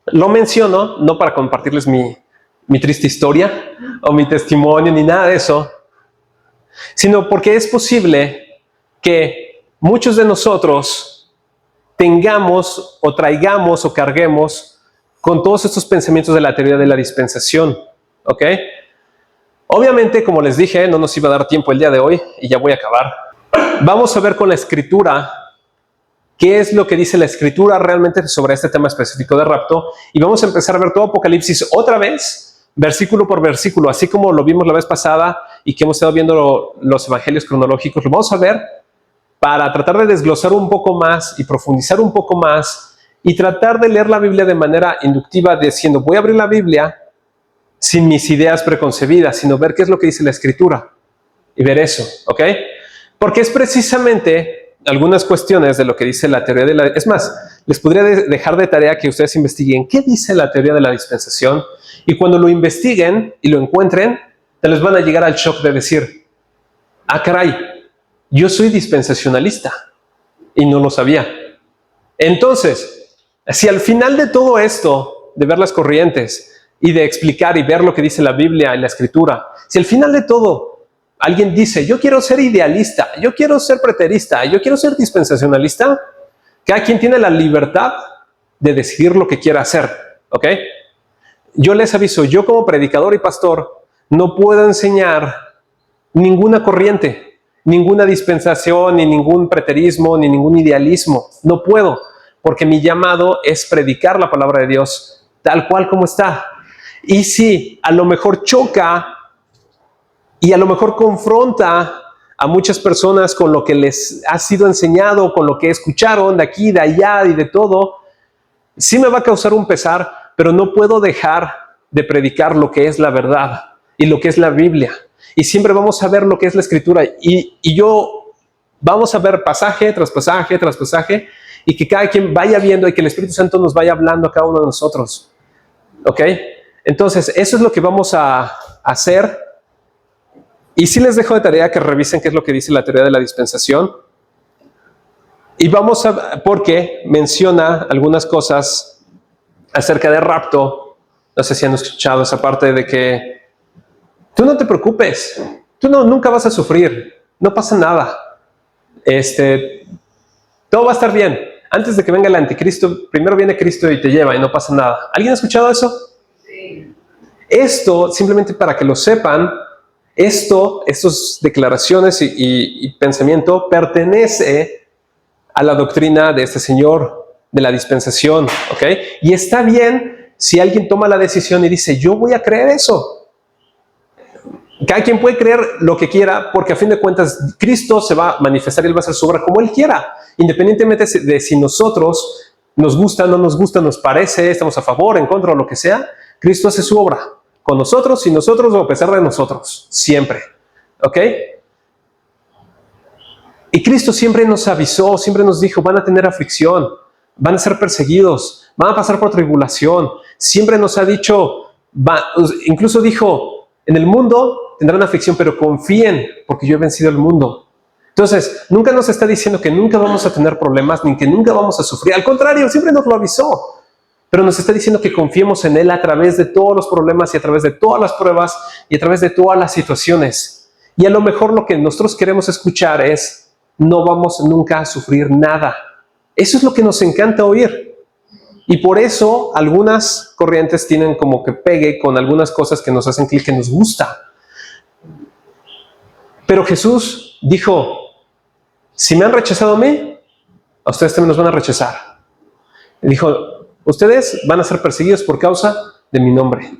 lo menciono no para compartirles mi triste historia o mi testimonio ni nada de eso, sino porque es posible que muchos de nosotros tengamos o traigamos o carguemos con todos estos pensamientos de la teoría de la dispensación. ¿Ok? Obviamente, como les dije, no nos iba a dar tiempo el día de hoy y ya voy a acabar. Vamos a ver con la escritura qué es lo que dice la escritura realmente sobre este tema específico de rapto, y vamos a empezar a ver todo Apocalipsis otra vez, versículo por versículo, así como lo vimos la vez pasada y que hemos estado viendo los evangelios cronológicos. Lo vamos a ver para tratar de desglosar un poco más y profundizar un poco más y tratar de leer la Biblia de manera inductiva, diciendo, voy a abrir la Biblia sin mis ideas preconcebidas, sino ver qué es lo que dice la escritura y ver eso, ¿ok? Porque es precisamente algunas cuestiones de lo que dice la teoría de la... Es más, les podría dejar de tarea que ustedes investiguen qué dice la teoría de la dispensación, y cuando lo investiguen y lo encuentren, te les van a llegar al shock de decir, ah, caray, yo soy dispensacionalista y no lo sabía. Entonces, si al final de todo esto, de ver las corrientes y de explicar y ver lo que dice la Biblia y la escritura, si al final de todo alguien dice, yo quiero ser idealista, yo quiero ser preterista, yo quiero ser dispensacionalista, cada quien tiene la libertad de decidir lo que quiera hacer, ¿ok? Yo les aviso, yo como predicador y pastor no puedo enseñar ninguna corriente, ninguna dispensación, ni ningún preterismo, ni ningún idealismo. No puedo, porque mi llamado es predicar la palabra de Dios tal cual como está. Y si a lo mejor choca y a lo mejor confronta a muchas personas con lo que les ha sido enseñado, con lo que escucharon de aquí, de allá y de todo, sí me va a causar un pesar, pero no puedo dejar de predicar lo que es la verdad y lo que es la Biblia. Y siempre vamos a ver lo que es la escritura. Y vamos a ver pasaje tras pasaje tras pasaje, y que cada quien vaya viendo y que el Espíritu Santo nos vaya hablando a cada uno de nosotros. ¿Ok? Entonces, eso es lo que vamos a hacer. Y sí les dejo de tarea que revisen qué es lo que dice la teoría de la dispensación. Y vamos a, porque menciona algunas cosas acerca de rapto. No sé si han escuchado esa parte de que tú no te preocupes, tú nunca vas a sufrir, no pasa nada. Todo va a estar bien. Antes de que venga el anticristo, primero viene Cristo y te lleva y no pasa nada. ¿Alguien ha escuchado eso? Sí. Esto, simplemente para que lo sepan, estas declaraciones y pensamiento pertenece a la doctrina de este señor de la dispensación, ¿ok? Y está bien si alguien toma la decisión y dice, yo voy a creer eso. Cada quien puede creer lo que quiera, porque a fin de cuentas Cristo se va a manifestar y Él va a hacer su obra como Él quiera, independientemente de si nosotros nos gusta, no nos gusta, nos parece, estamos a favor, en contra o lo que sea. Cristo hace su obra con nosotros, sin nosotros o a pesar de nosotros, siempre. ¿Ok? Y Cristo siempre nos avisó, siempre nos dijo, van a tener aflicción, van a ser perseguidos, van a pasar por tribulación. Siempre nos ha dicho, incluso dijo, en el mundo tendrán aflicción, pero confíen, porque yo he vencido el mundo. Entonces, nunca nos está diciendo que nunca vamos a tener problemas, ni que nunca vamos a sufrir. Al contrario, siempre nos lo avisó. Pero nos está diciendo que confiemos en Él a través de todos los problemas y a través de todas las pruebas y a través de todas las situaciones. Y a lo mejor lo que nosotros queremos escuchar es, no vamos nunca a sufrir nada. Eso es lo que nos encanta oír. Y por eso algunas corrientes tienen como que pegue con algunas cosas que nos hacen clic, que nos gusta. Pero Jesús dijo, si me han rechazado a mí, a ustedes también nos van a rechazar. Él dijo, ustedes van a ser perseguidos por causa de mi nombre.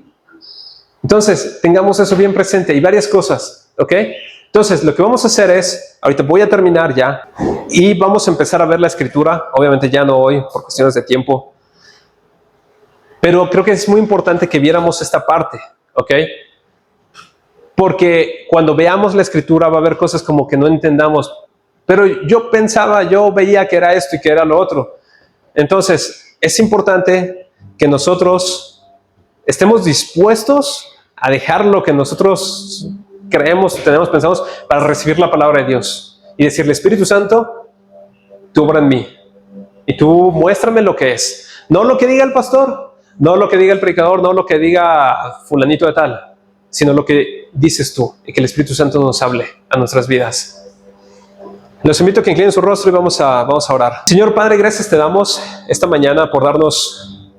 Entonces, tengamos eso bien presente. Y varias cosas, ¿ok? Entonces, lo que vamos a hacer es, ahorita voy a terminar ya, y vamos a empezar a ver la escritura. Obviamente ya no hoy, por cuestiones de tiempo. Pero creo que es muy importante que viéramos esta parte, ¿ok? Porque cuando veamos la escritura va a haber cosas como que no entendamos. Pero yo pensaba, yo veía que era esto y que era lo otro. Entonces, es importante que nosotros estemos dispuestos a dejar lo que nosotros creemos, tenemos, pensamos, para recibir la palabra de Dios. Y decirle, Espíritu Santo, tú obra en mí. Y tú muéstrame lo que es. No lo que diga el pastor, no lo que diga el predicador, no lo que diga fulanito de tal, sino lo que dices tú. Y que el Espíritu Santo nos hable a nuestras vidas. Los invito a que inclinen su rostro y vamos a orar. Señor Padre, gracias te damos esta mañana por darnos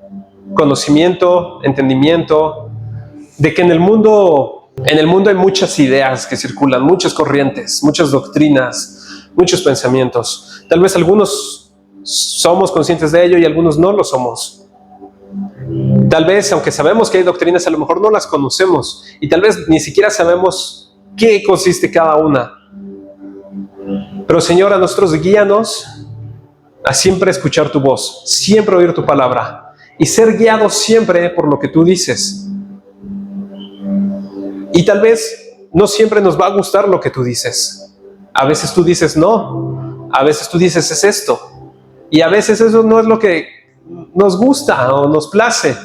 conocimiento, entendimiento, de que en el mundo hay muchas ideas que circulan, muchas corrientes, muchas doctrinas, muchos pensamientos. Tal vez algunos somos conscientes de ello y algunos no lo somos. Tal vez, aunque sabemos que hay doctrinas, a lo mejor no las conocemos y tal vez ni siquiera sabemos qué consiste cada una. Pero Señor, a nosotros guíanos a siempre escuchar tu voz, siempre oír tu palabra y ser guiados siempre por lo que tú dices. Y tal vez no siempre nos va a gustar lo que tú dices. A veces tú dices no, a veces tú dices es esto. Y a veces eso no es lo que nos gusta o nos place.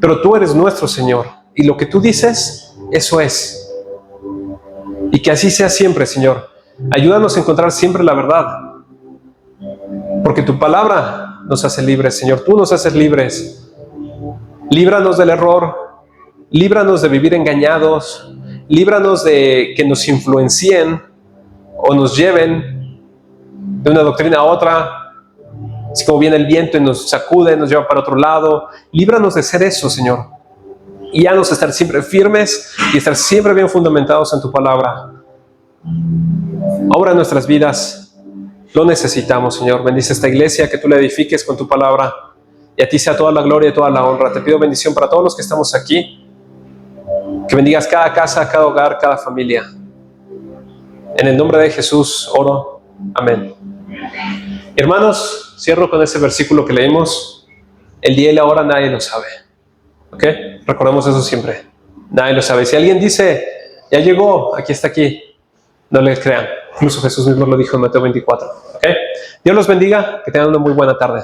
Pero tú eres nuestro Señor y lo que tú dices, eso es. Y que así sea siempre, Señor. Ayúdanos a encontrar siempre la verdad. Porque tu palabra nos hace libres, Señor. Tú nos haces libres. Líbranos del error. Líbranos de vivir engañados. Líbranos de que nos influencien o nos lleven de una doctrina a otra. Así como viene el viento y nos sacude, nos lleva para otro lado. Líbranos de ser eso, Señor. Y háganos estar siempre firmes y estar siempre bien fundamentados en tu palabra. Obra en nuestras vidas. Lo necesitamos, Señor. Bendice esta iglesia, que tú la edifiques con tu palabra. Y a ti sea toda la gloria y toda la honra. Te pido bendición para todos los que estamos aquí. Que bendigas cada casa, cada hogar, cada familia. En el nombre de Jesús oro. Amén. Hermanos, cierro con ese versículo que leímos. El día y la hora nadie lo sabe. ¿Ok? Recordemos eso siempre. Nadie lo sabe. Si alguien dice, ya llegó, aquí está aquí, no les crean. Incluso Jesús mismo lo dijo en Mateo 24. ¿Ok? Dios los bendiga. Que tengan una muy buena tarde.